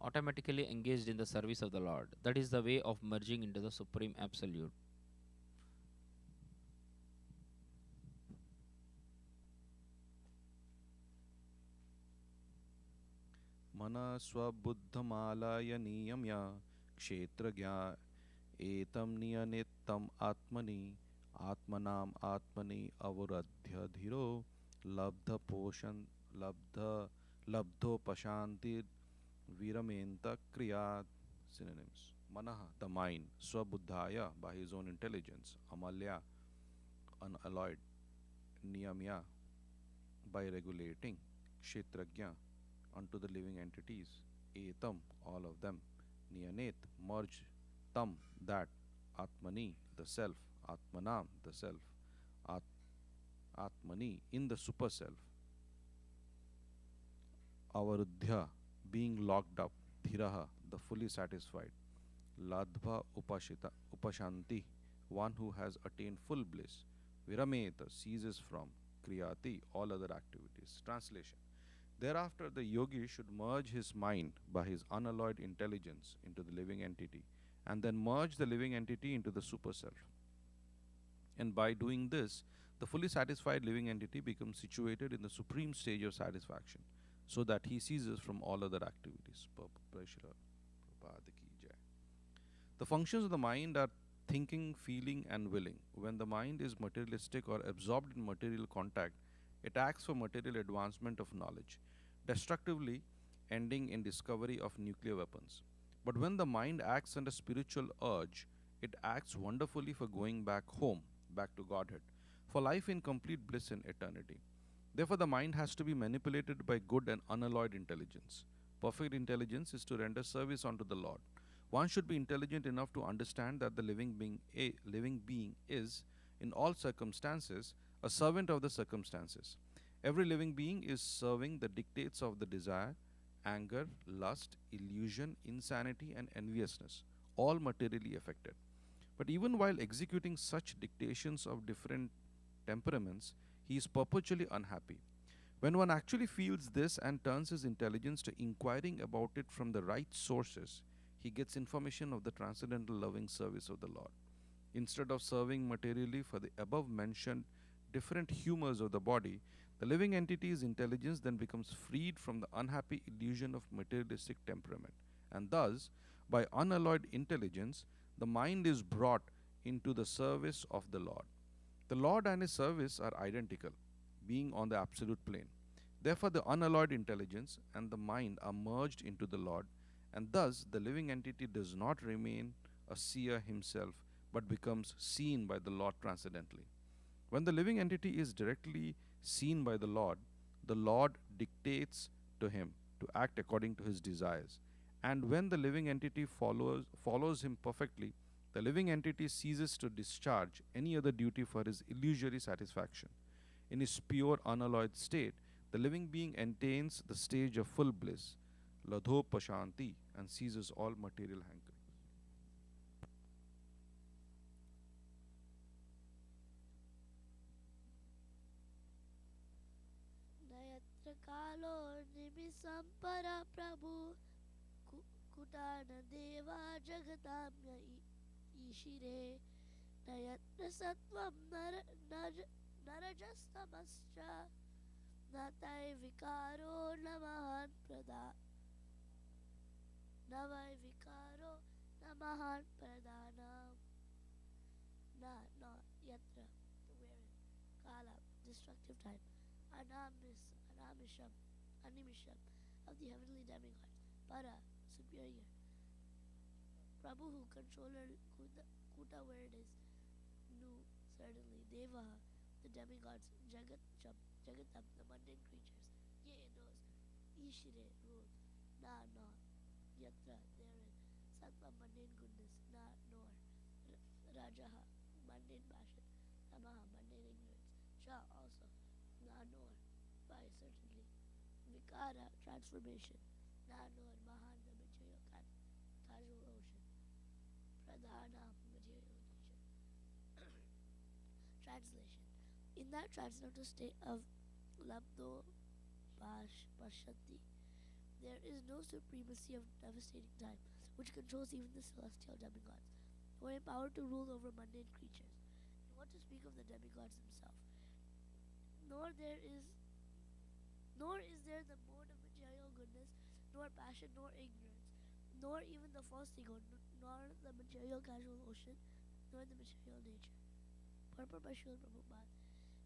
automatically engaged in the service of the Lord. That is the way of merging into the Supreme Absolute. Mana swabbuddhamalaya niyamya kshetragya etam niyanittam atmani atmanam atmani avaradhya dhiro labdha poshan labdha labdho pashanti viramenta kriyat. Synonyms: Manaha, the mind; Swabuddhaya, by his own intelligence; Amalya, unalloyed; Niyamya, by regulating; Kshetrajna, unto the living entities; Etam, all of them; Niyanet, merge; Tam, that; Atmani, the self; Atmanam, the self; At- Atmani, in the super self; Avarudhya, being locked up; Dhiraha, the fully satisfied; Ladva Upashanti, one who has attained full bliss; Virameta, ceases from; Kriyati, all other activities. Translation: Thereafter, the yogi should merge his mind by his unalloyed intelligence into the living entity, and then merge the living entity into the super self. And by doing this, the fully satisfied living entity becomes situated in the supreme stage of satisfaction, so that he ceases from all other activities. Prabhupada ki jai. The functions of the mind are thinking, feeling, and willing. When the mind is materialistic or absorbed in material contact, it acts for material advancement of knowledge, destructively ending in discovery of nuclear weapons. But when the mind acts under spiritual urge, it acts wonderfully for going back home, back to Godhead, for life in complete bliss and eternity. Therefore, the mind has to be manipulated by good and unalloyed intelligence. Perfect intelligence is to render service unto the Lord. One should be intelligent enough to understand that the living being is, in all circumstances, a servant of the circumstances. Every living being is serving the dictates of the desire, anger, lust, illusion, insanity, and enviousness, all materially affected. But even while executing such dictations of different temperaments, he is perpetually unhappy. When one actually feels this and turns his intelligence to inquiring about it from the right sources, he gets information of the transcendental loving service of the Lord. Instead of serving materially for the above mentioned different humors of the body, the living entity's intelligence then becomes freed from the unhappy illusion of materialistic temperament. And thus, by unalloyed intelligence, the mind is brought into the service of the Lord. The Lord and his service are identical, being on the absolute plane. Therefore, the unalloyed intelligence and the mind are merged into the Lord, and thus the living entity does not remain a seer himself, but becomes seen by the Lord transcendently. When the living entity is directly seen by the Lord dictates to him to act according to his desires. And when the living entity follows him perfectly, the living entity ceases to discharge any other duty for his illusory satisfaction. In his pure unalloyed state, the living being attains the stage of full bliss, ladhopashanti, and ceases all material hankering. नयत्र कालो निमिषं परप्रभु कुटान देवा जगताम्य ईशिरे नयत्र सत्वं नरजस्तमश्च न तै विकारो न महान् न वै विकारो न महान् प्रधानम् न yatra wherein kala destructive time animisham of the heavenly demigods para superior prabhu controller kuta where it is nu certainly deva the demigods jagatam the mundane creatures ye those ishire rule na not yatra therein sattva mundane goodness na nor rajaha mundane passion tamaha mundane ignorance cha also na nor by certainly vikara transformation na nor mahan the material casual ocean pradhana material nature translation in that transcendental state of labdo pashanti there is no supremacy of devastating time, which controls even the celestial demigods, who are empowered to rule over mundane creatures. And what to speak of the demigods themselves? Nor there is nor is there the mode of material goodness, nor passion, nor ignorance, nor even the false ego, nor the material casual ocean, nor the material nature. Purport by Srila Prabhupada.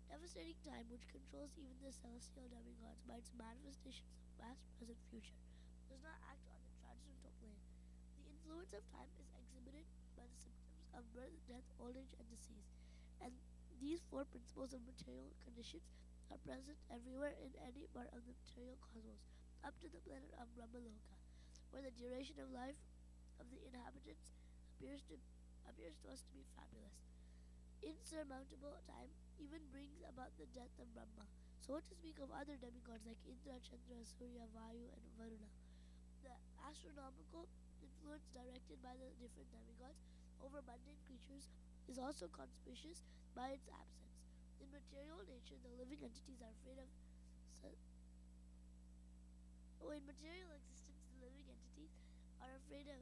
Devastating time, which controls even the celestial demigods by its manifestations of past, present, future, does not act on the transcendental plane. The influence of time is exhibited by the symptoms of birth, death, old age, and disease. And these four principles of material conditions are present everywhere in any part of the material cosmos, up to the planet of Brahmaloka, where the duration of life of the inhabitants appears to us to be fabulous. Insurmountable time even brings about the death of Brahma. So what to speak of other demigods like Indra, Chandra, Surya, Vayu, and Varuna? The astronomical influence directed by the different demigods over mundane creatures is also conspicuous by its absence. In material nature, the living entities are afraid of. In material existence, the living entities are afraid of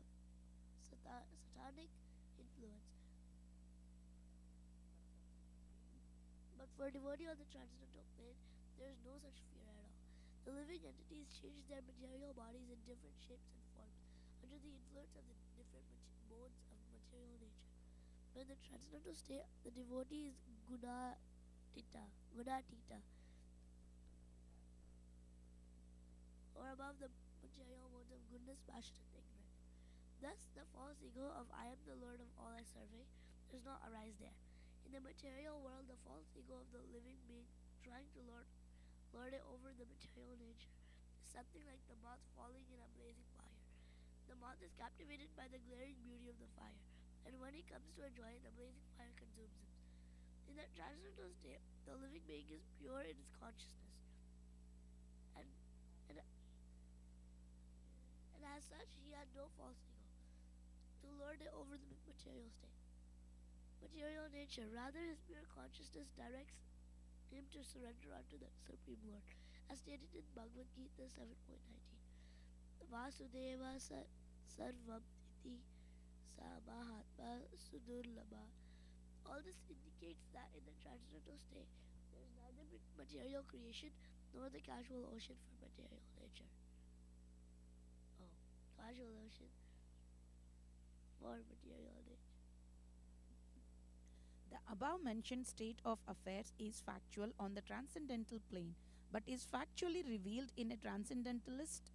satanic influence. But for a devotee on the transcendental plane, there is no such fear at all. The living entities change their material bodies in different shapes and forms under the influence of the different modes of material nature. But in the transcendental state, the devotee is gunatita, or above the material modes of goodness, passion, and ignorance. Thus, the false ego of I am the Lord of all I survey does not arise there. In the material world, the false ego of the living being trying to lord it over the material nature is something like the moth falling in a blazing fire. The moth is captivated by the glaring beauty of the fire, and when he comes to enjoy it, the blazing fire consumes him. In that transcendental state, the living being is pure in his consciousness, and and, and as such, he had no false ego to lord it over the material state. Material nature, rather his pure consciousness directs him to surrender unto the Supreme Lord, as stated in Bhagavad Gita 7.19. Vasudeva Sarvam Iti Samahatma Sudurlabha. All this indicates that in the transcendental state, there is neither material creation nor the casual ocean for material nature. Casual ocean for material nature. The above mentioned state of affairs is factual on the transcendental plane, but is factually revealed in a transcendentalist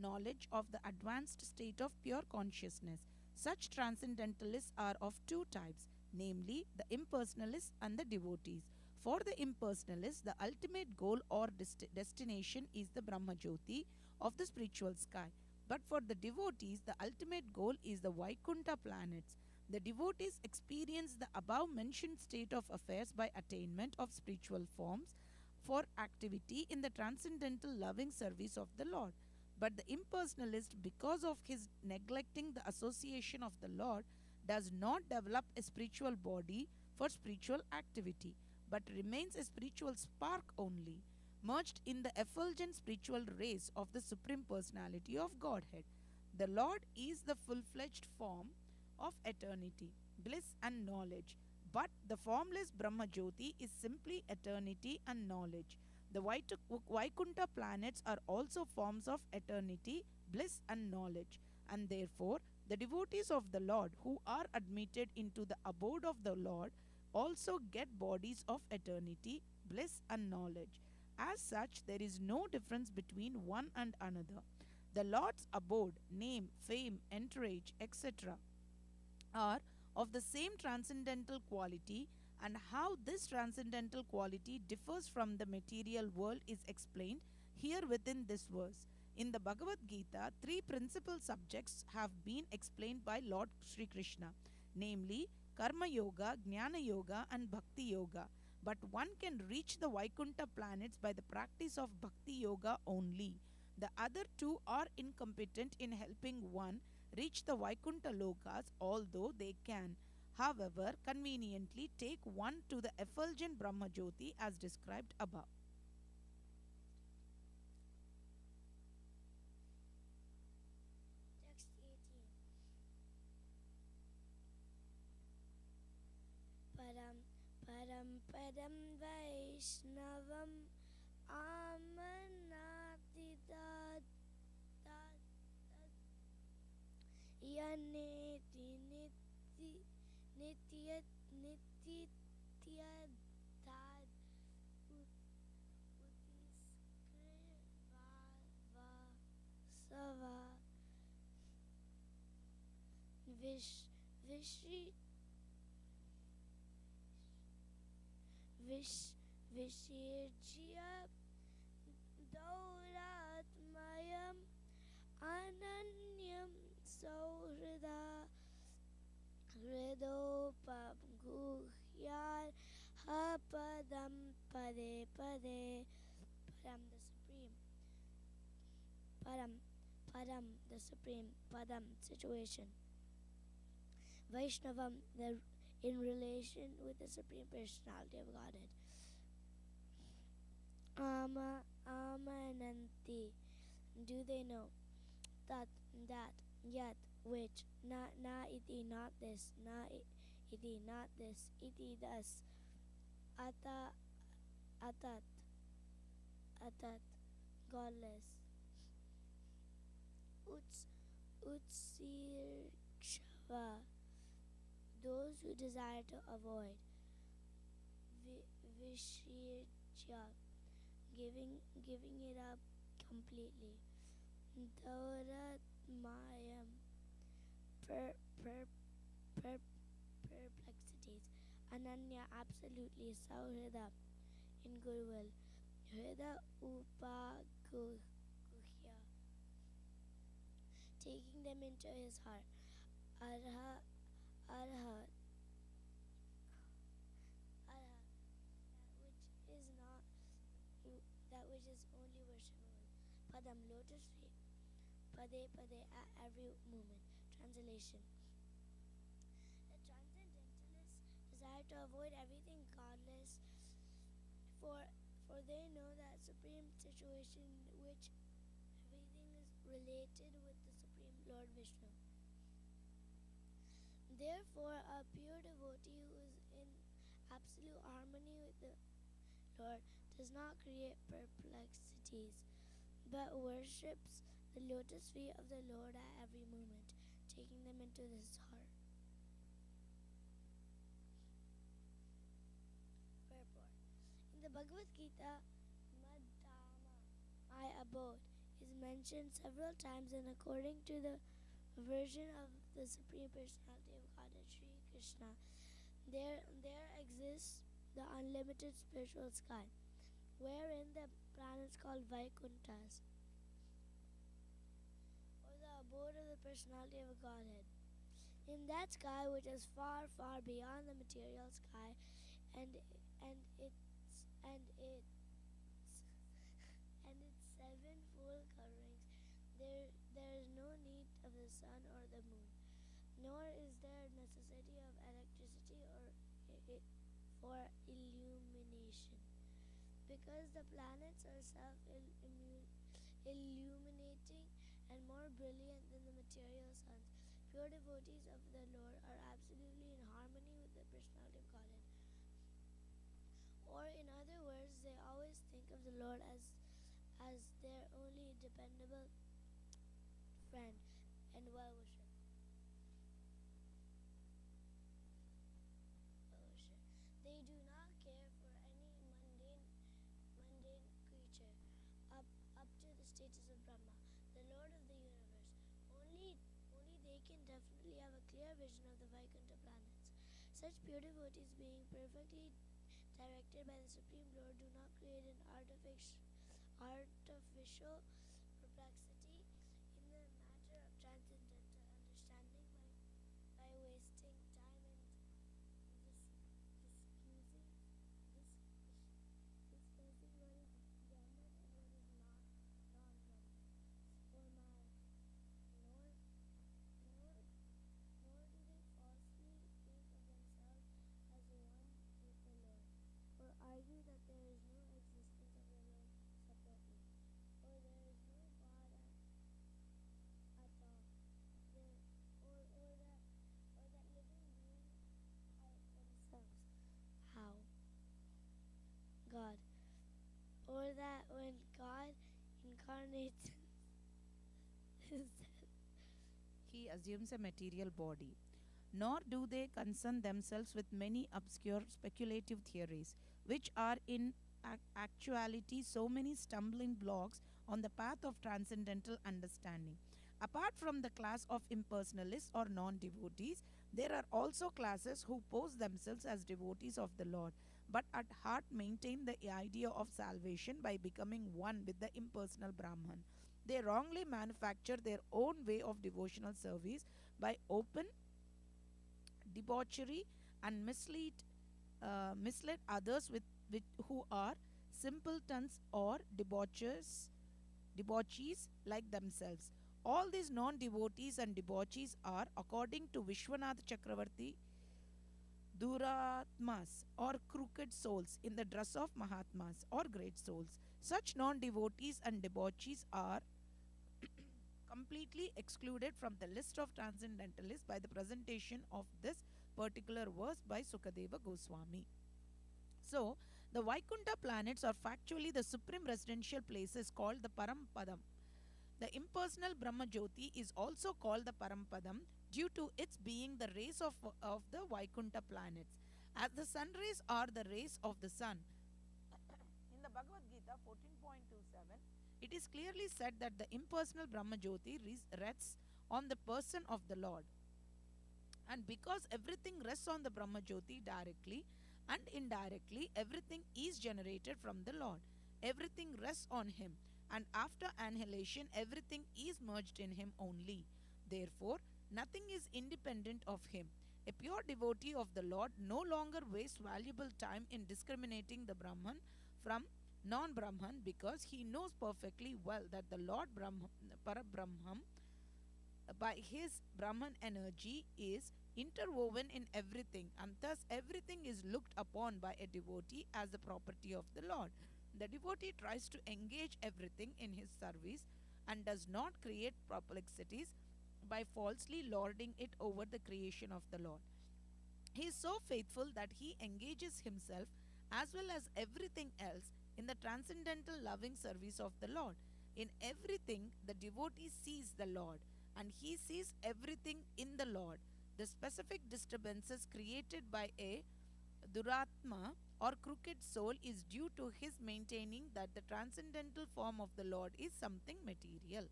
knowledge of the advanced state of pure consciousness. Such transcendentalists are of two types, namely the impersonalists and the devotees. For the impersonalists, the ultimate goal or destination is the Brahmajyoti of the spiritual sky. But for the devotees, the ultimate goal is the Vaikuntha planets. The devotees experience the above mentioned state of affairs by attainment of spiritual forms for activity in the transcendental loving service of the Lord. But the impersonalist, because of his neglecting the association of the Lord, does not develop a spiritual body for spiritual activity, but remains a spiritual spark only, merged in the effulgent spiritual rays of the Supreme Personality of Godhead. The Lord is the full-fledged form of eternity, bliss and knowledge, but the formless Brahmajyoti is simply eternity and knowledge. The Vaikuntha planets are also forms of eternity, bliss and knowledge, and therefore the devotees of the Lord who are admitted into the abode of the Lord also get bodies of eternity, bliss and knowledge. As such, there is no difference between one and another. The Lord's abode, name, fame, entourage, etc. are of the same transcendental quality, and how this transcendental quality differs from the material world is explained here within this verse. In the Bhagavad Gita, three principal subjects have been explained by Lord Sri Krishna, namely Karma Yoga, Jnana Yoga, and Bhakti Yoga. But one can reach the Vaikuntha planets by the practice of Bhakti Yoga only. The other two are incompetent in helping one reach the Vaikuntha Lokas, although they can, however, conveniently take one to the effulgent Brahmajyoti as described above. Padam Vaishnavam Amanati Dad Yaneti Nitya Dad Sava Vishi Vishirjya Daulatmayam Ananyam Saurida Hridopam Guhyal Hapadam Pade Pade Param the Supreme Padam the Supreme Padam situation Vaishnavam the in relation with the Supreme Personality of Godhead Amananti do they know that yet which na iti not this na iti not this iti thus atat godless utsirshava those who desire to avoid vishirja giving it up completely Dauratmayam perplexities Ananya absolutely Saurida in goodwill Hrida Upaguhya taking them into his heart Arha that which is only worshipable Padam lotus feet Pade Pade at every moment. Translation The transcendentalists desire to avoid everything godless, for they know that supreme situation which everything is related with the Supreme Lord Vishnu. Therefore, a pure devotee who is in absolute harmony with the Lord does not create perplexities, but worships the lotus feet of the Lord at every moment, taking them into his heart. Purport. In the Bhagavad Gita, Madhama, my abode, is mentioned several times, and according to the version of the Supreme Personality of Godhead, Sri Krishna, there exists the unlimited spiritual sky, wherein the planets called Vaikunthas, or the abode of the personality of Godhead. In that sky, which is far, far beyond the material sky, and its sevenfold coverings, there is no need of the sun or the moon, nor is there necessity of electricity or for illumination, because the planets are self-illuminating and more brilliant than the material suns. Pure devotees of the Lord are absolutely in harmony with the personality of Godhead. Or in other words, they always think of the Lord as their only dependable friend and well-wisher. They do not care for any mundane creature up to the status of Brahma, the Lord of the universe. Only they can definitely have a clear vision of the Vaikuntha planets. Such pure devotees, being perfectly directed by the Supreme Lord, do not create an artificial perplexity in the matter of transcendental understanding by wasting time and discussing what is Brahman and what is non-Brahman. For man, nor do they falsely think of themselves as one with the Lord, or argue that there is no existence of the Lord separately, or there is incarnates He assumes a material body. Nor do they concern themselves with many obscure speculative theories, which are in actuality so many stumbling blocks on the path of transcendental understanding. Apart from the class of impersonalists or non devotees, there are also classes who pose themselves as devotees of the Lord, but at heart maintain the idea of salvation by becoming one with the impersonal Brahman. They wrongly manufacture their own way of devotional service by open debauchery and misled others with who are simpletons or debauchees like themselves. All these non-devotees and debauchees are, according to Vishwanath Chakravarti, Duratmas or crooked souls in the dress of Mahatmas or great souls. Such non-devotees and debauchees are completely excluded from the list of transcendentalists by the presentation of this particular verse by Sukadeva Goswami. So, the Vaikunta planets are factually the supreme residential places called the Parampadam. The impersonal Brahma Jyoti is also called the Parampadam due to its being the rays of the Vaikunta planets. As the sun rays are the rays of the sun. In the Bhagavad Gita 14.27, it is clearly said that the impersonal Brahma Jyoti rests on the person of the Lord. And because everything rests on the Brahma Jyoti directly and indirectly, everything is generated from the Lord. Everything rests on Him, and after annihilation, everything is merged in Him only. Therefore, nothing is independent of Him. A pure devotee of the Lord no longer wastes valuable time in discriminating the Brahman from non-Brahman, because he knows perfectly well that the Lord Parabrahman, by his Brahman energy, is interwoven in everything, and thus everything is looked upon by a devotee as the property of the Lord. The devotee tries to engage everything in his service and does not create perplexities by falsely lording it over the creation of the Lord. He is so faithful that he engages himself as well as everything else in the transcendental loving service of the Lord. In everything, the devotee sees the Lord, and he sees everything in the Lord. The specific disturbances created by a Duratma or crooked soul is due to his maintaining that the transcendental form of the Lord is something material.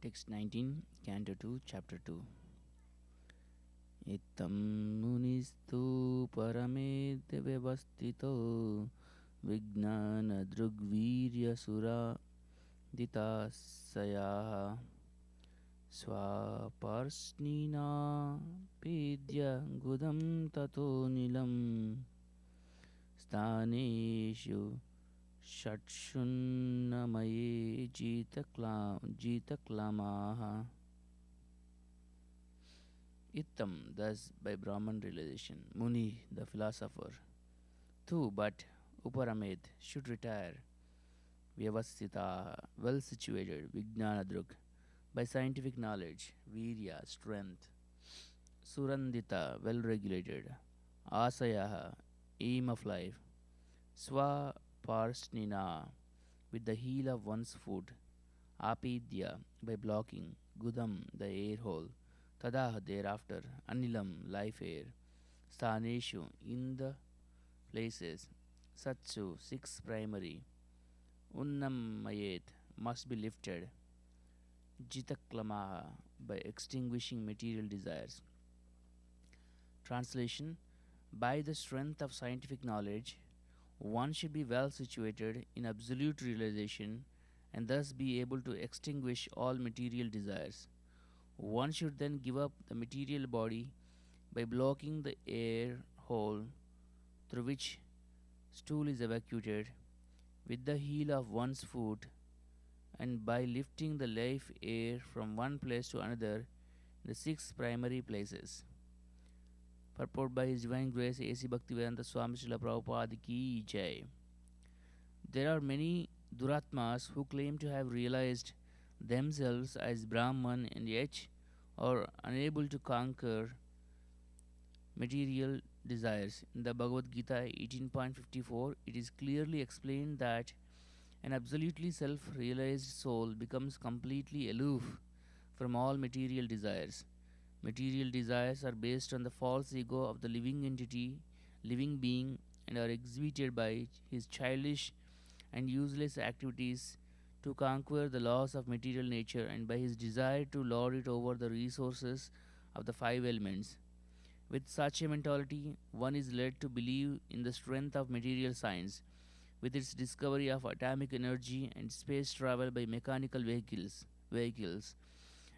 Text 19, Canto 2, Chapter 2. Ittam munistu paramedhyavastito vijnana drugvirya sura ditasaya swaparsnina pedya gudam tato nilam staneshu षट्शून्नमये जितक्लमाः. Ittam, thus by Brahman realization, Muni, the philosopher, Tu, but Uparamed, should retire, Vyavasthita, well situated, Vijnanadrug, by scientific knowledge, Virya, strength, Surandita, well regulated, Asayaha, aim of life, Swa Parsnina, with the heel of one's foot, Apidya, by blocking, Gudam, the air hole, Tadah, thereafter, Anilam, life air, Sthaneshu, in the places, Satsu, six primary, Unnammayet, must be lifted, Jitaklamaha, by extinguishing material desires. Translation: by the strength of scientific knowledge, one should be well situated in absolute realization and thus be able to extinguish all material desires. One should then give up the material body by blocking the air hole through which stool is evacuated with the heel of one's foot, and by lifting the life air from one place to another in the six primary places. Purport by His Divine Grace A.C. Bhaktivedanta Swami Srila Prabhupada Ki Jai. There are many Duratmas who claim to have realized themselves as Brahman and yet are unable to conquer material desires. In the Bhagavad Gita 18.54, it is clearly explained that an absolutely self realized soul becomes completely aloof from all material desires. Material desires are based on the false ego of the living entity, living being, and are exhibited by his childish and useless activities to conquer the laws of material nature and by his desire to lord it over the resources of the five elements. With such a mentality, one is led to believe in the strength of material science, with its discovery of atomic energy and space travel by mechanical vehicles.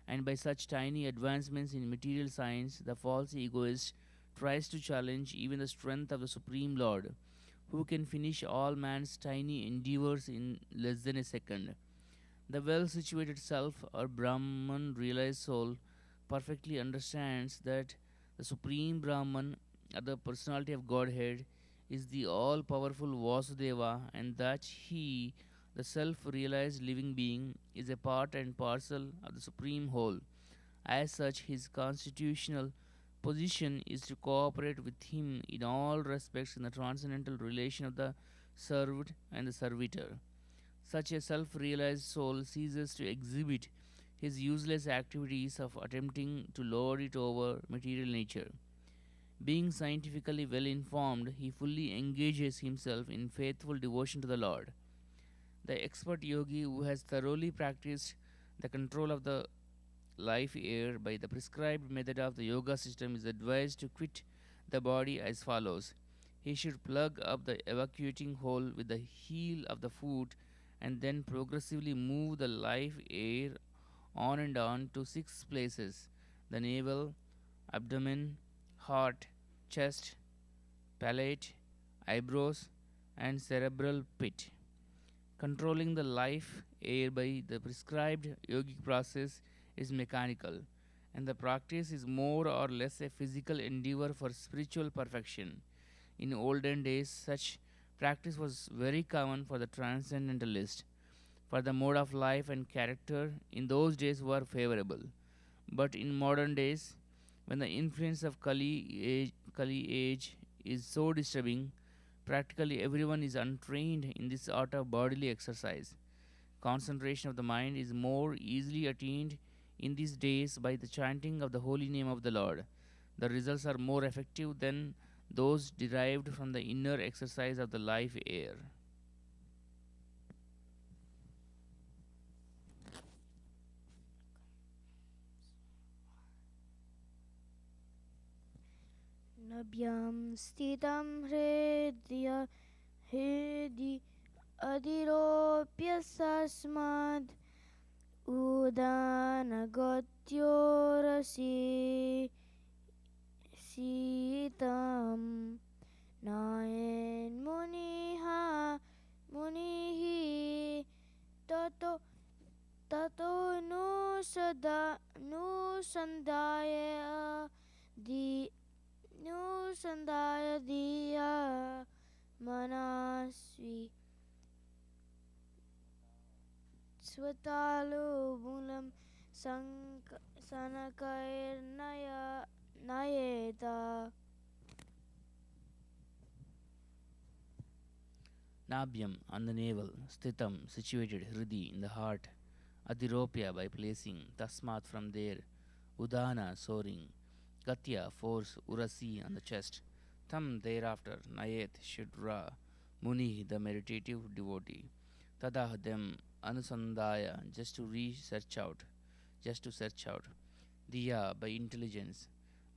And by such tiny advancements in material science, the false egoist tries to challenge even the strength of the Supreme Lord, who can finish all man's tiny endeavors in less than a second. The well situated self or Brahman realized soul perfectly understands that the Supreme Brahman, or the personality of Godhead, is the all powerful Vasudeva and that he, the self realized living being, is a part and parcel of the Supreme Whole. As such, his constitutional position is to cooperate with him in all respects in the transcendental relation of the served and the servitor. Such a self realized soul ceases to exhibit his useless activities of attempting to lord it over material nature. Being scientifically well informed, he fully engages himself in faithful devotion to the Lord. The expert yogi who has thoroughly practiced the control of the life air by the prescribed method of the yoga system is advised to quit the body as follows. He should plug up the evacuating hole with the heel of the foot and then progressively move the life air on and on to six places: the navel, abdomen, heart, chest, palate, eyebrows, and cerebral pit. Controlling the life air by the prescribed yogic process is mechanical, and the practice is more or less a physical endeavor for spiritual perfection. In olden days, such practice was very common for the transcendentalist, for the mode of life and character in those days were favorable. But in modern days, when the influence of Kali age is so disturbing, practically everyone is untrained in this art of bodily exercise. Concentration of the mind is more easily attained in these days by the chanting of the holy name of the Lord. The results are more effective than those derived from the inner exercise of the life air. नभ्यं स्थितं हृदि अधिरोप्यस्माद् उदानगत्योरसि सीतं नयन्मुनिः मुनिः ततो ततो नु सदा नु सन्दाय दि नु सन्दाय दिया मनस्वी स्वतालुबुलं सनकैर्नय नयेत. Nabhyam on the navel, Sthitam situated Hridi in the heart, Adhiropya by placing, Tasmat from there, Udana soaring, Gatya force, Urasi on the chest, Tam thereafter, Nayet should Ra, Muni the meditative devotee, Tadah them Anusandaya just to search out, Diya by intelligence,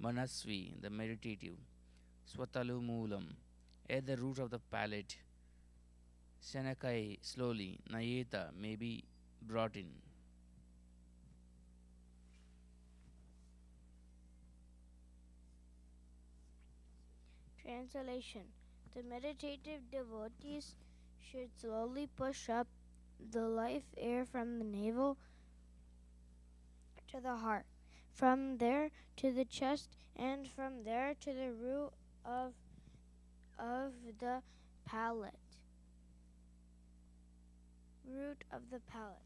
Manasvi the meditative, Swatalu Moolam at the root of the palate, Senakai slowly, Nayeta may be brought in. Translation. The meditative devotees should slowly push up the life air from the navel to the heart, from there to the chest, and from there to the root of the palate. Root of the palate.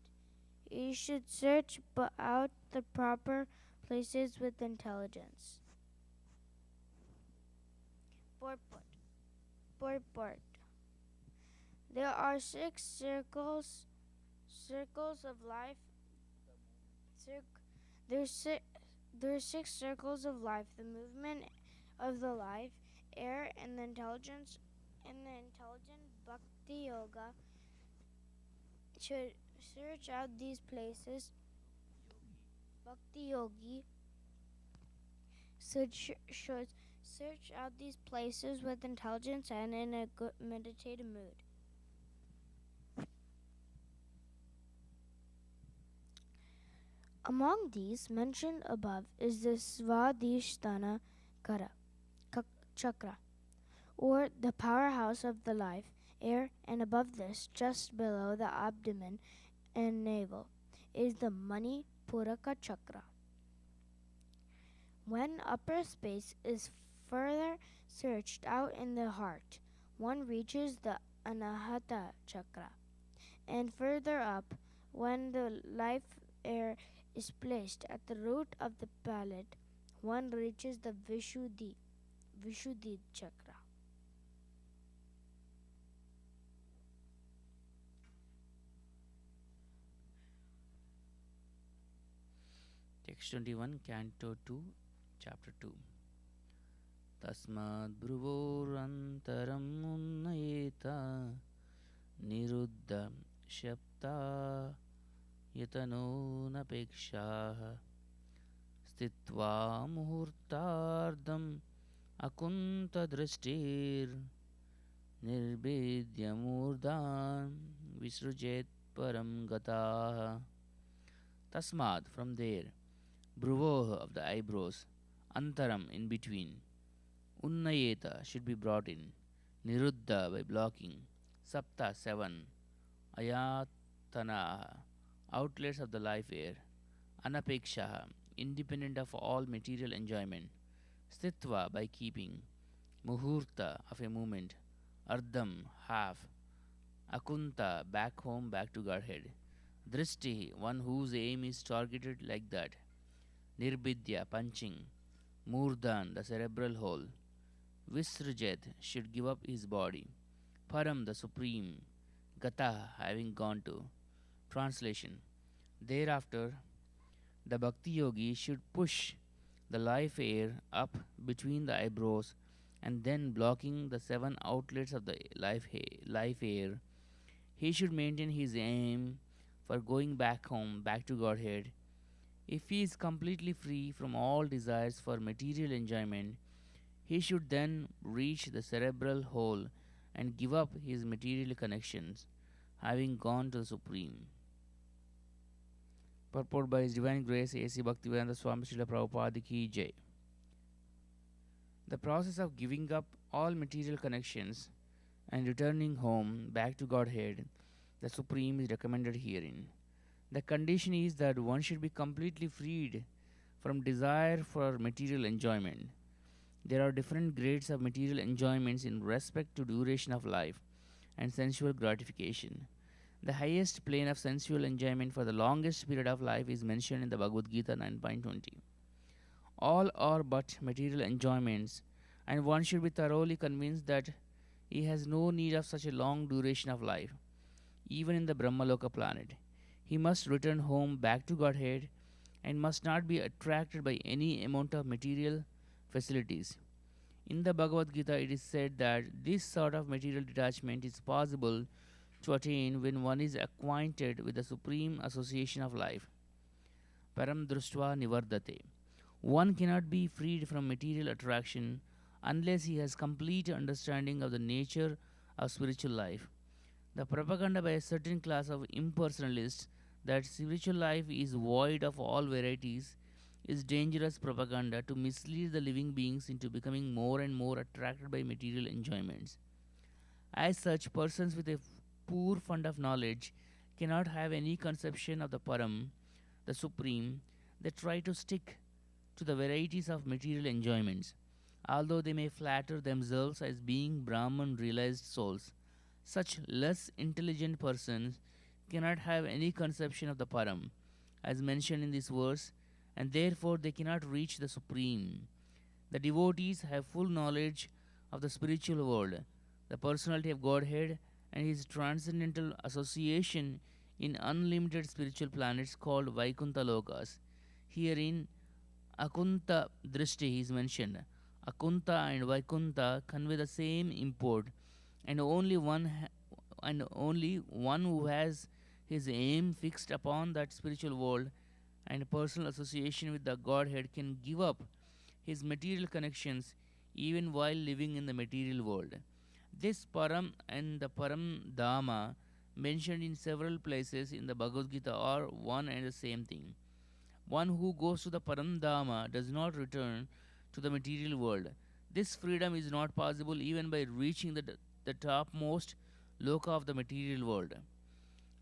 You should search out the proper places with intelligence. Purport. Purport. There are six circles of life. There's there are six circles of life: the movement of the life, air, and the intelligence. And the intelligent bhakti yoga should search out these places. Bhakti yogi should search out these places with intelligence and in a good meditative mood. Among these mentioned above is the Svadhisthana chakra, or the powerhouse of the life, air, and above this, just below the abdomen and navel, is the Manipuraka chakra. When upper space is further searched out in the heart, one reaches the Anahata chakra. And further up, when the life air is placed at the root of the palate, one reaches the Vishuddhi chakra. Text 21, Canto 2, Chapter 2. Tasmad bhruvorantaram unnayeta niruddha shapta yatanonapekshaha stitva muhurtardam akunta drishtir nirbedhyamurdan visrujet param gataha. Tasmad, from there, Bhruvoh of the eyebrows, Antaram in between, Unnayeta should be brought in, Niruddha by blocking, Sapta 7, Ayatana outlets of the life air, Anapekshaha independent of all material enjoyment, Stitva by keeping, Muhurta of a moment, Ardham half, Akunta back home back to Godhead, Drishti one whose aim is targeted like that, Nirbidya punching, Murdhan the cerebral hole, Visrujet should give up his body, Param the supreme, Gata having gone to. Translation. Thereafter, the Bhakti Yogi should push the life air up between the eyebrows and then blocking the seven outlets of the life air. He should maintain his aim for going back home, back to Godhead. If he is completely free from all desires for material enjoyment, he should then reach the cerebral hole and give up his material connections, having gone to the Supreme. Purport by His Divine Grace A.C. Bhaktivedanta Swami Srila Prabhupada Ki Jai. The process of giving up all material connections and returning home back to Godhead, the Supreme, is recommended herein. The condition is that one should be completely freed from desire for material enjoyment. There are different grades of material enjoyments in respect to duration of life and sensual gratification. The highest plane of sensual enjoyment for the longest period of life is mentioned in the Bhagavad Gita 9.20. All are but material enjoyments, and one should be thoroughly convinced that he has no need of such a long duration of life. Even in the Brahmaloka planet, he must return home back to Godhead and must not be attracted by any amount of material facilities. In the Bhagavad Gita, it is said that this sort of material detachment is possible to attain when one is acquainted with the supreme association of life. Param društva nivardate. One cannot be freed from material attraction unless he has complete understanding of the nature of spiritual life. The propaganda by a certain class of impersonalists that spiritual life is void of all varieties is dangerous propaganda to mislead the living beings into becoming more and more attracted by material enjoyments. As such, persons with a poor fund of knowledge cannot have any conception of the Param, the Supreme. They try to stick to the varieties of material enjoyments, although they may flatter themselves as being Brahman realized souls. Such less intelligent persons cannot have any conception of the Param, as mentioned in this verse, and therefore they cannot reach the Supreme. The devotees have full knowledge of the spiritual world, the personality of Godhead, and his transcendental association in unlimited spiritual planets called Vaikuntha Lokas. Herein, Akunta Drishti is mentioned. Akunta and Vaikuntha convey the same import, and only one who has his aim fixed upon that spiritual world and personal association with the Godhead can give up his material connections even while living in the material world. This Param and the Param Dhamma mentioned in several places in the Bhagavad Gita are one and the same thing. One who goes to the Param Dhamma does not return to the material world. This freedom is not possible even by reaching the topmost loka of the material world.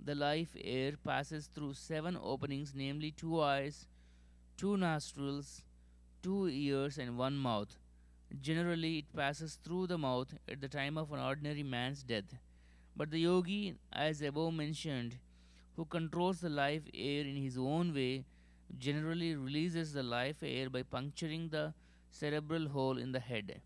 The life air passes through seven openings, namely two eyes, two nostrils, two ears, and one mouth. Generally, it passes through the mouth at the time of an ordinary man's death. But the yogi, as above mentioned, who controls the life air in his own way, generally releases the life air by puncturing the cerebral hole in the head.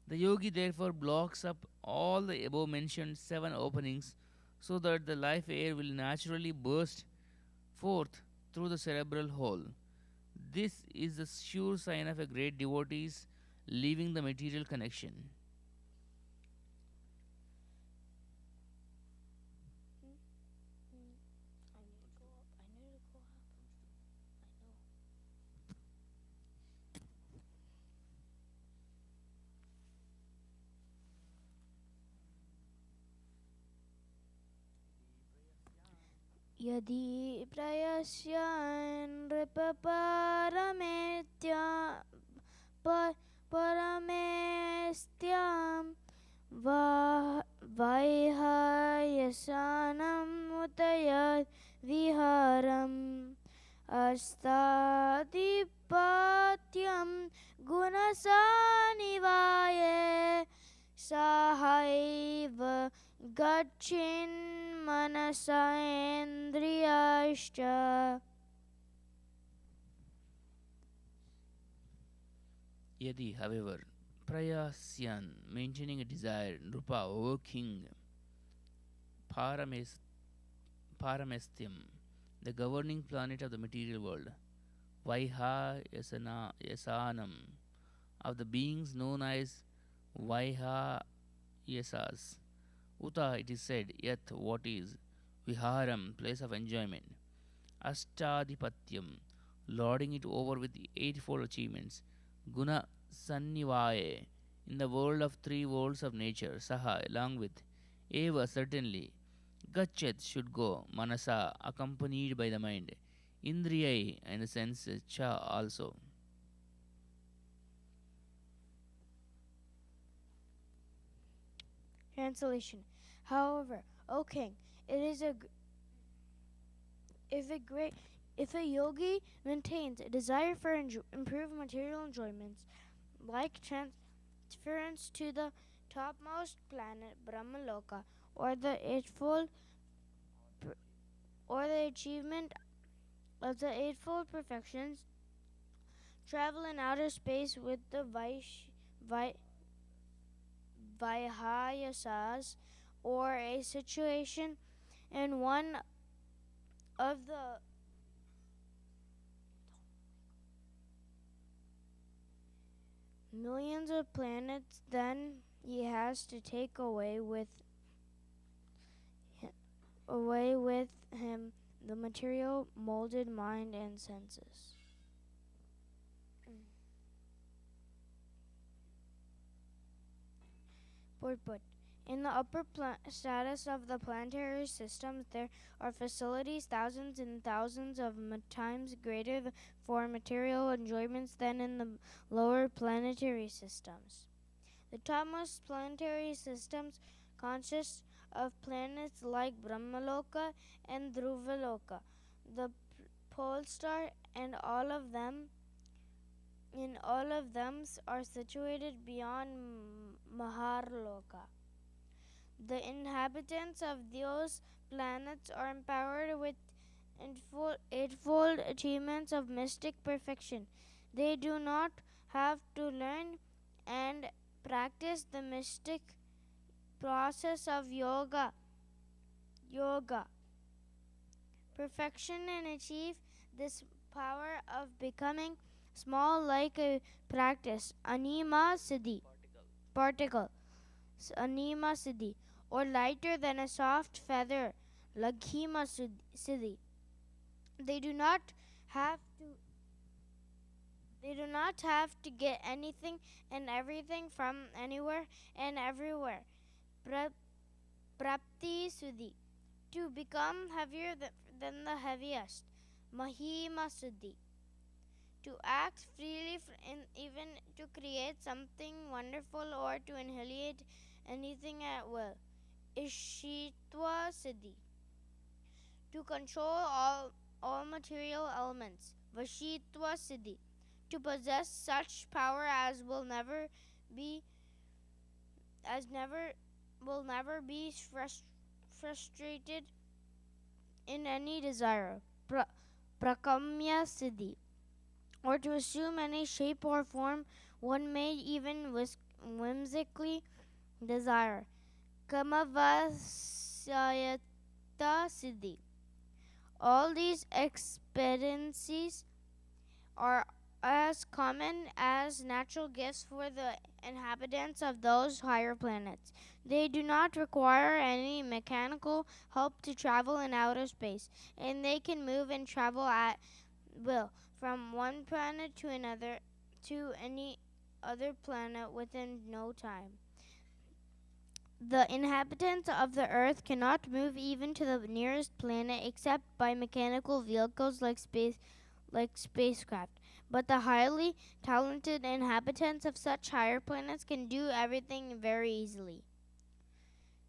The yogi therefore blocks up all the above mentioned seven openings so that the life air will naturally burst forth through the cerebral hole. This is the sure sign of a great devotee's leaving the material connection. I need to go up. I need to go up. I know. यदि प्रयस्यान्नृपपरमेत्या परमेस्त्यां वैहायसानम् उत विहारम् अस्तादिपत्यं गुणसानिवाये सहैव गच्छन्मनसेन्द्रियाश्च. Yadi, however, prayasyan, maintaining a desire, nrupa, O king, parames, paramestiam, the governing planet of the material world, vaiha yasanam, of the beings known as vaiha yasas, uta, it is said, yat, what is, viharam, place of enjoyment, astadipatyam, lording it over with eightfold achievements, guna sannivaye, in the world of three worlds of nature, saha, along with, eva, certainly, gachet, should go, manasa, accompanied by the mind, indriyai, and the senses, cha, also. Translation. However, O king, it is if a great if a yogi maintains a desire for improved material enjoyments, like transference to the topmost planet Brahmaloka, or the eightfold, or the achievement of the eightfold perfections, travel in outer space with the Vaihayasas, or a situation in one of the millions of planets, then he has to take away with him the material molded mind and senses. Purport. In the upper status of the planetary systems, there are facilities thousands and thousands of times greater for material enjoyments than in the lower planetary systems. The topmost planetary systems consist of planets like Brahmaloka and Dhruvaloka, the pole star, and all of them are situated beyond Maharloka. The inhabitants of those planets are empowered with eightfold achievements of mystic perfection. They do not have to learn and practice the mystic process of yoga perfection and achieve this power of becoming small like a practice anima siddhi particle anima siddhi or lighter than a soft feather laghima siddhi they do not have to they do not have to get anything and everything from anywhere and everywhere prapti siddhi to become heavier than the heaviest mahima siddhi to act freely even to create something wonderful or to annihilate anything at will. Ishitwa Siddhi. To control all material elements. Vashitwa Siddhi. To possess such power as be never will never be frustrated in any desire. Prakamya Siddhi, or to assume any shape or form one may even whimsically desire. Kamavasyayata Siddhi. All these expediencies are as common as natural gifts for the inhabitants of those higher planets. They do not require any mechanical help to travel in outer space, and they can move and travel at will from one planet to another to any other planet within no time. The inhabitants of the earth cannot move even to the nearest planet except by mechanical vehicles like spacecraft. But the highly talented inhabitants of such higher planets can do everything very easily.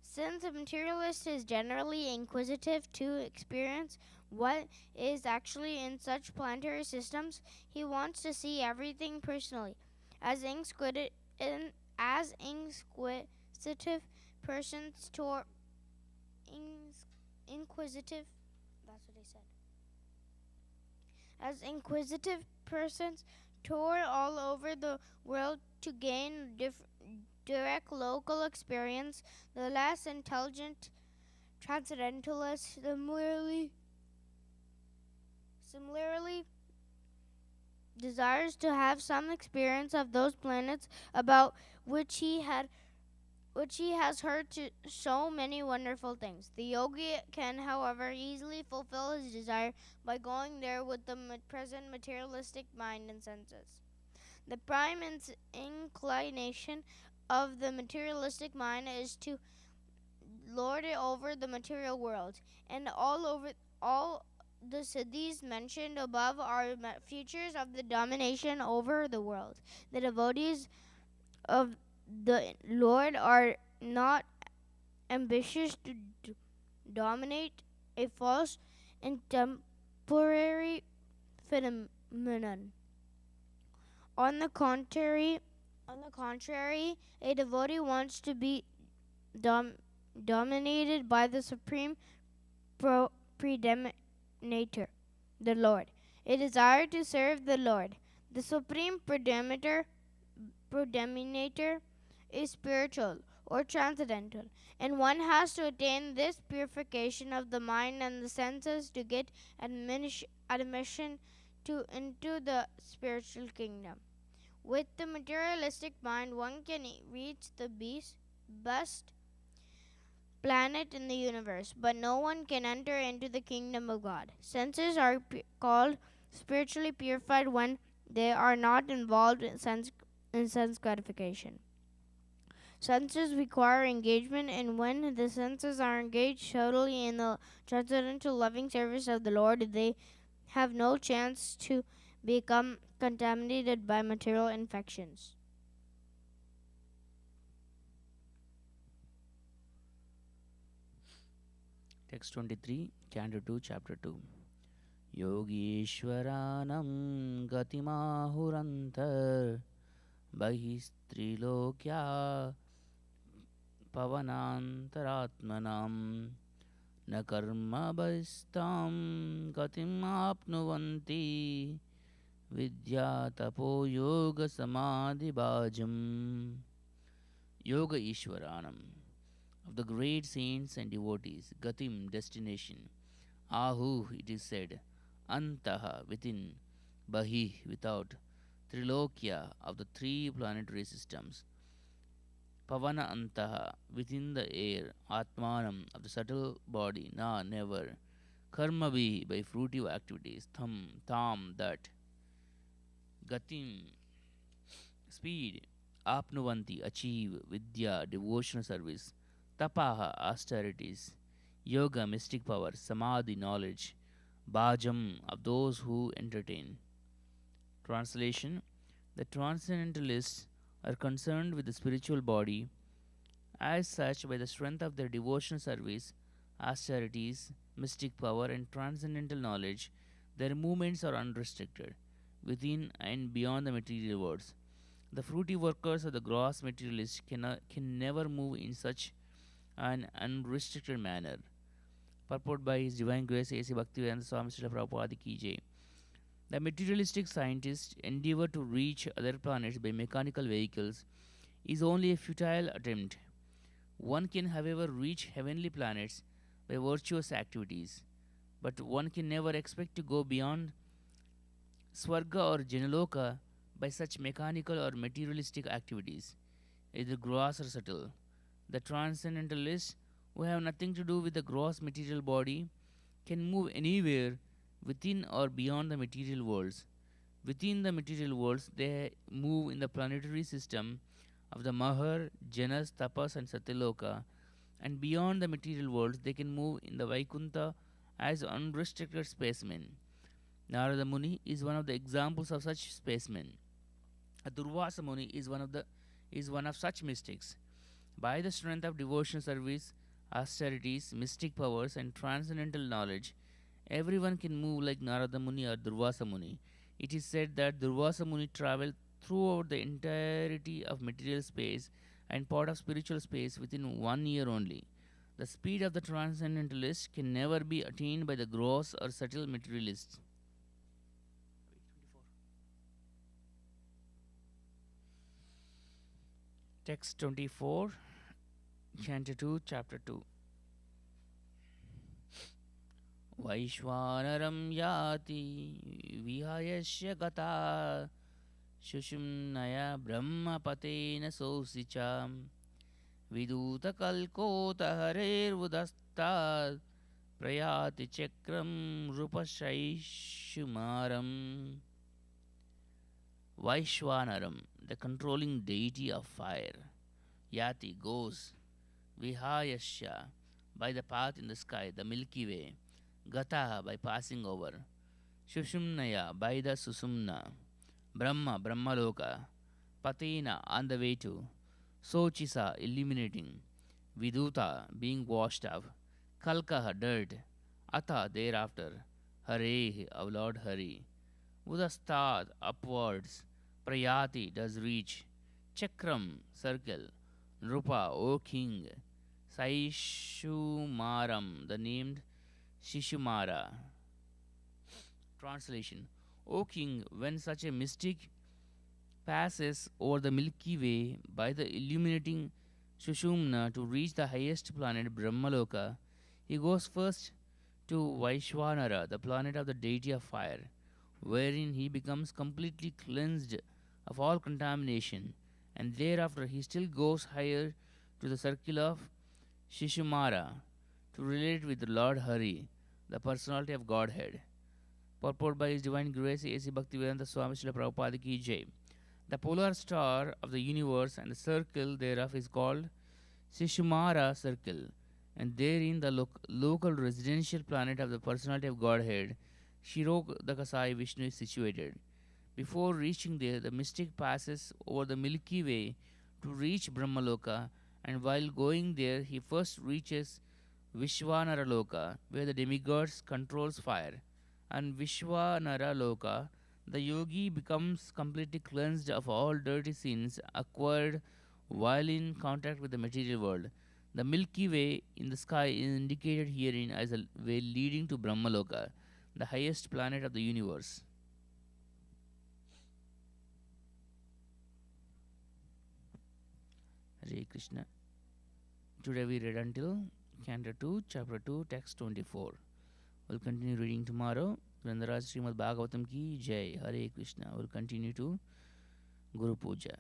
Since a materialist is generally inquisitive to experience what is actually in such planetary systems, he wants to see everything personally. As inquisitive persons tour inquisitive that's what he said. As inquisitive persons tour all over the world to gain direct local experience, the less intelligent transcendentalists similarly desires to have some experience of those planets about which he has heard so many wonderful things. The yogi can, however, easily fulfill his desire by going there with the present materialistic mind and senses. The prime inclination of the materialistic mind is to lord it over the material world, and all the siddhis mentioned above are features of the domination over the world. The devotees of the Lord are not ambitious to dominate a false and temporary phenomenon. On the contrary, a devotee wants to be dominated by the supreme predominator, the Lord. A desire to serve the Lord. The supreme predominator is spiritual or transcendental, and one has to attain this purification of the mind and the senses to get admission into the spiritual kingdom. With the materialistic mind, one can reach the best planet in the universe, but no one can enter into the kingdom of God. Senses are called spiritually purified when they are not involved in sense gratification. Senses require engagement, and when the senses are engaged totally in the transcendental loving service of the Lord, they have no chance to become contaminated by material infections. Text 23, Canto 2, Chapter 2. Yogishwaranam gatimahurantar बहिस्त्रिलोक्या पवनान्तरात्मनां न कर्मबहिस्तां गतिम् आप्नुवन्ति विद्या तपो योगसमाधिभाजम्. Yoga Ishwaranam, of the great saints and devotees, Gatim, destination, Ahu, it is said, Antaha, within, Bahi, without, Trilokya, of the three planetary systems, Pavana Antaha, within the air, Atmanam, of the subtle body, Na, never, Karmabi, by fruitive activities, Tam, that, Gatim, speed, Apnuvanti, achieve, Vidya, devotional service, Tapaha, austerities, Yoga, mystic power, Samadhi, knowledge, Bhajam, of those who entertain. Translation: the transcendentalists are concerned with the spiritual body as such by the strength of their devotional service, austerities, mystic power, and transcendental knowledge. Their movements are unrestricted within and beyond the material worlds. The fruity workers of the gross materialists can never move in such an unrestricted manner. Purport by His Divine Grace A.C. Bhaktivedanta Swami Srila Prabhupada Ki Jai. The materialistic scientists' endeavor to reach other planets by mechanical vehicles is only a futile attempt. One can, however, reach heavenly planets by virtuous activities, but one can never expect to go beyond Swarga or Janaloka by such mechanical or materialistic activities, either gross or subtle. The transcendentalists, who have nothing to do with the gross material body, can move anywhere within or beyond the material worlds. Within the material worlds, they move in the planetary system of the Mahar, Janas, Tapas, and Satyaloka, and beyond the material worlds, they can move in the Vaikuntha as unrestricted spacemen. Narada Muni is one of the examples of such spacemen. Durvasa Muni is one of such mystics. By the strength of devotional service, austerities, mystic powers, and transcendental knowledge, everyone can move like Narada Muni or Durvasa Muni. It is said that Durvasa Muni traveled throughout the entirety of material space and part of spiritual space within 1 year only. The speed of the transcendentalist can never be attained by the gross or subtle materialists. Text 24, Canto 2, Chapter 2. Vaishvanaram yati vihayasya gata shushumnaya brahmapatena sosicham viduta kalkota harirvudastad prayati chakram rupashaishumaram. Vaishvanaram, the controlling deity of fire, Yati goes, Vihayasya, by the path in the sky, the Milky Way, Gata, by passing over, Shushumnaya, by the Susumna, Brahma, Brahmaloka, Patina, on the way to, Sochisa, illuminating, Viduta, being washed off, Kalkaha, dirt, Atha, thereafter, Hare, of Lord Hari, Udastad, upwards, Prayati, does reach, Chakram, circle, Nrupa, O king, Saishumaram, the named Shishumara. Translation: O king, when such a mystic passes over the Milky Way by the illuminating Sushumna to reach the highest planet Brahmaloka, he goes first to Vaishvanara, the planet of the deity of fire, wherein he becomes completely cleansed of all contamination, and thereafter he still goes higher to the circle of Shishumara to relate with Lord Hari, the personality of Godhead. Purport by His Divine Grace A.C. Bhaktivedanta Swami Srila Prabhupada Ki Jai. The polar star of the universe and the circle thereof is called Shishumara circle, and therein the local residential planet of the personality of Godhead, Shirok the Kasai Vishnu, is situated. Before reaching there, the mystic passes over the Milky Way to reach Brahmaloka, and while going there, he first reaches Vishwanara Loka, where the demigods controls fire. And Vishwanara Loka, the yogi becomes completely cleansed of all dirty sins acquired while in contact with the material world. The Milky Way in the sky is indicated herein as a way leading to Brahmaloka, the highest planet of the universe. Hare Krishna. Today we read until Canto 2, Chapter 2, Text 24. We'll continue reading tomorrow. Vrindaraj Srimad Bhagavatam ki Jai. Hare Krishna. We'll continue to Guru Puja.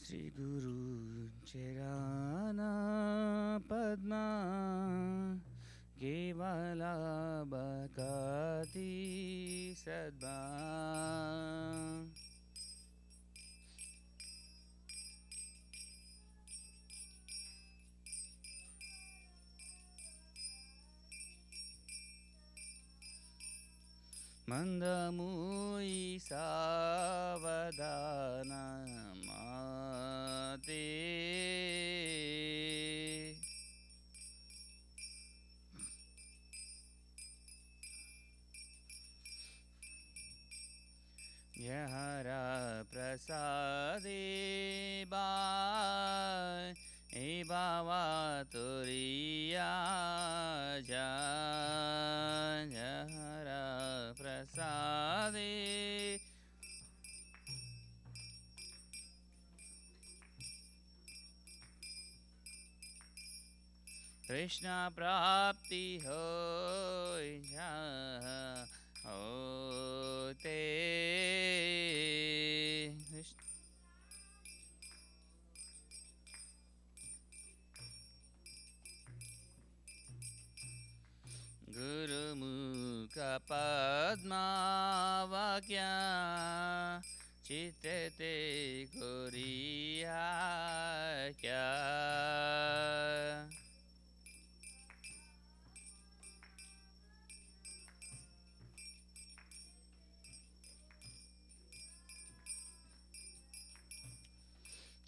Sri Guru Charana Padma Kevala Bhakati Sadma Mandamui Savadana Mate Yahara Prasade Bhai E Bhava Turiya Jan Yahara Prasade Krishna Prapti Hoy Ja Hote Krishna Guru Mukha Padma Vakya Chitte Guriya Kya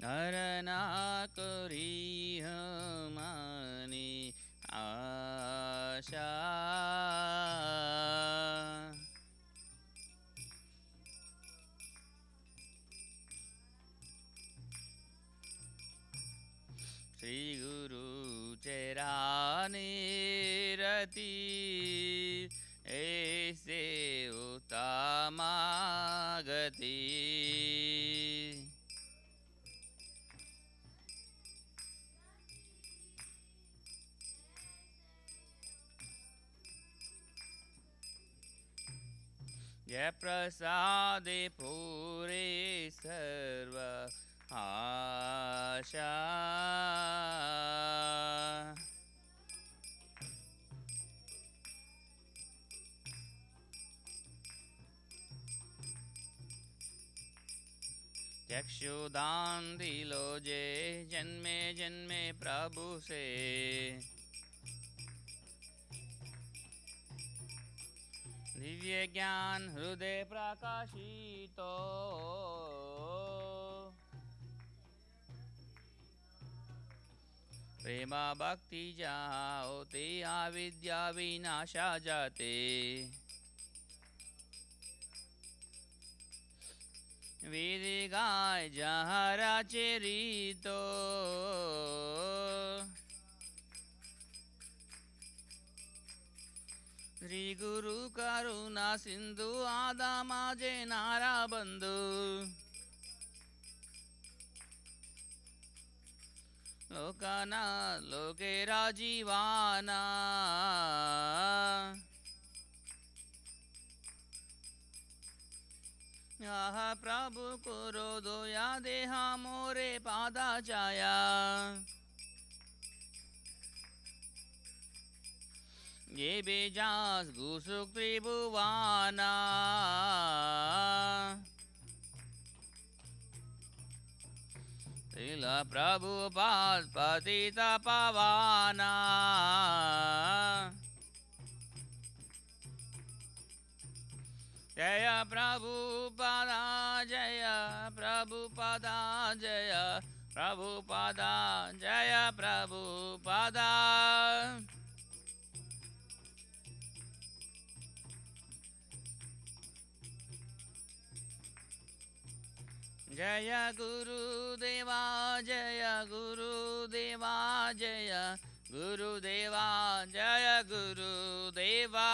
Arana Kuri Mani Asha Sri Guru Cherani Rati Aise Uttama Gati Jai Prasade Pure Sarva Asha चक्षुदान दिलो जे जन्मे जन्मे प्रभु से दिव्य ज्ञान हृदय प्रकाशितो प्रेम भक्ति जहाँ होते अविद्या विनाशा जाते वेद गाय जहाँ राचरितो श्री गुरु करुणा सिंधु आदा माजे नारा बंधु लोकाना लोके राजीवाना आह प्रभु कुरो दोया देहा मोरे पादा जाया ये बेजास गुसुक त्रिभुवाना तिला प्रभु पाद पतिता पवाना जय प्रभु पदा जय प्रभु पदा जय प्रभु पदा जय प्रभु पदा जय गुरुदेवा जय गुरुदेवा जय गुरुदेवा जय गुरुदेवा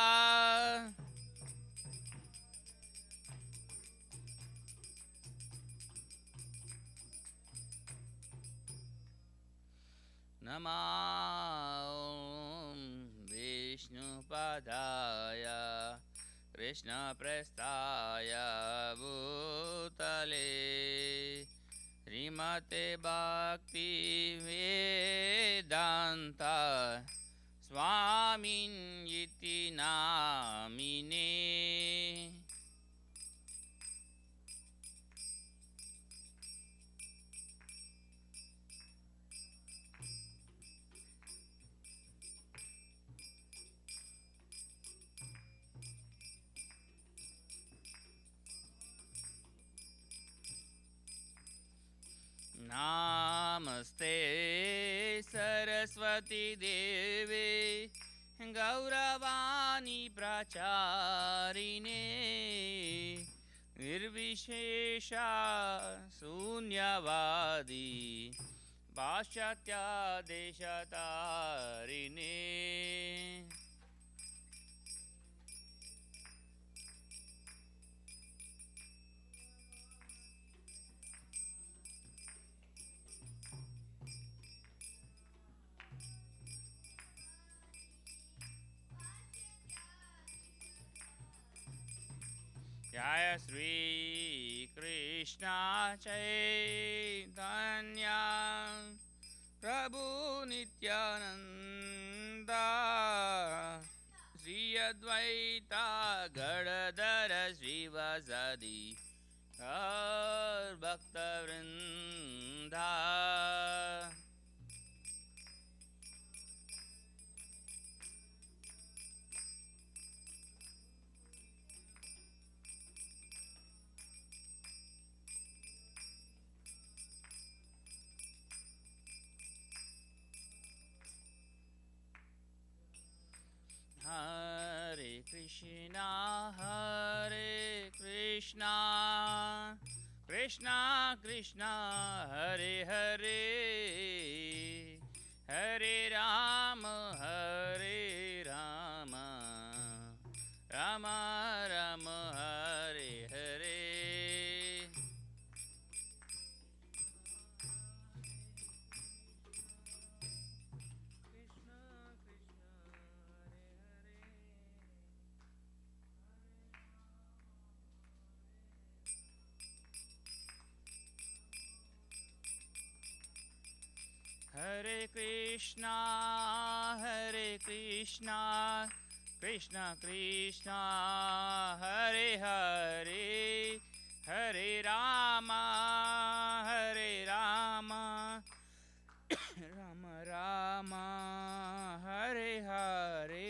नमः विष्णुपदाय कृष्णप्रस्थाय भूतले श्रीमते भक्ति वेदांता स्वामिन्यति नामिने नमस्ते सरस्वती देवे गौरवाणी प्रचारिणे निर्विशेषा शून्यवादी पाश्चात्य देशतारिणे जय श्री कृष्ण चैतन्य प्रभु नित्यानंद श्री अद्वैता गणधर श्रीवासादि भक्तवृंदा Hare Krishna, Krishna Krishna, Hare Hare, Hare Rama, Rama Rama, Hare Hare. Hare Krishna, Krishna Krishna, Hare Hare, Hare Rama, Rama Rama, Hare Hare.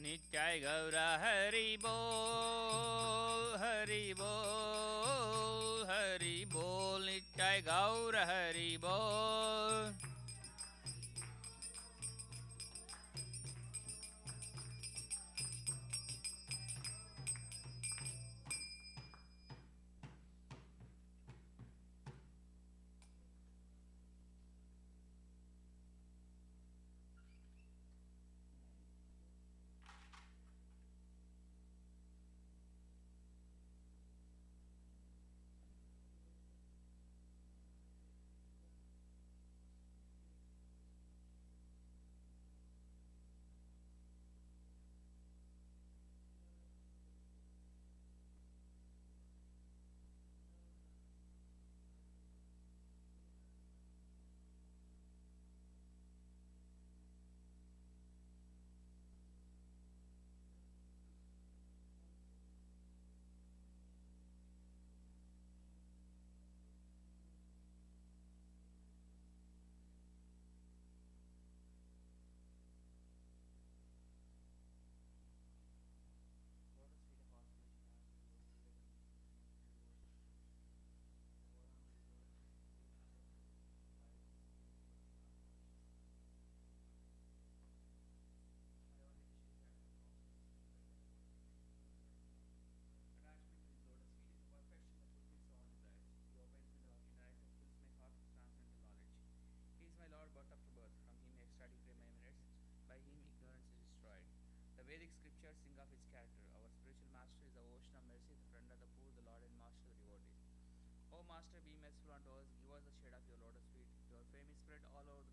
Nityai Gaura Hari Bol, Hari Bol, Hari Bol, Nityai Gaura Hari Bol. He is my Lord, birth after birth. From him ecstatic frame my emanates. By him ignorance is destroyed. The Vedic scriptures sing of his character. Our spiritual master is the ocean of mercy, the friend of the poor, the Lord and master of the devotees. O Master, be merciful unto us. Give us the shade of your lotus feet. Your fame is spread all over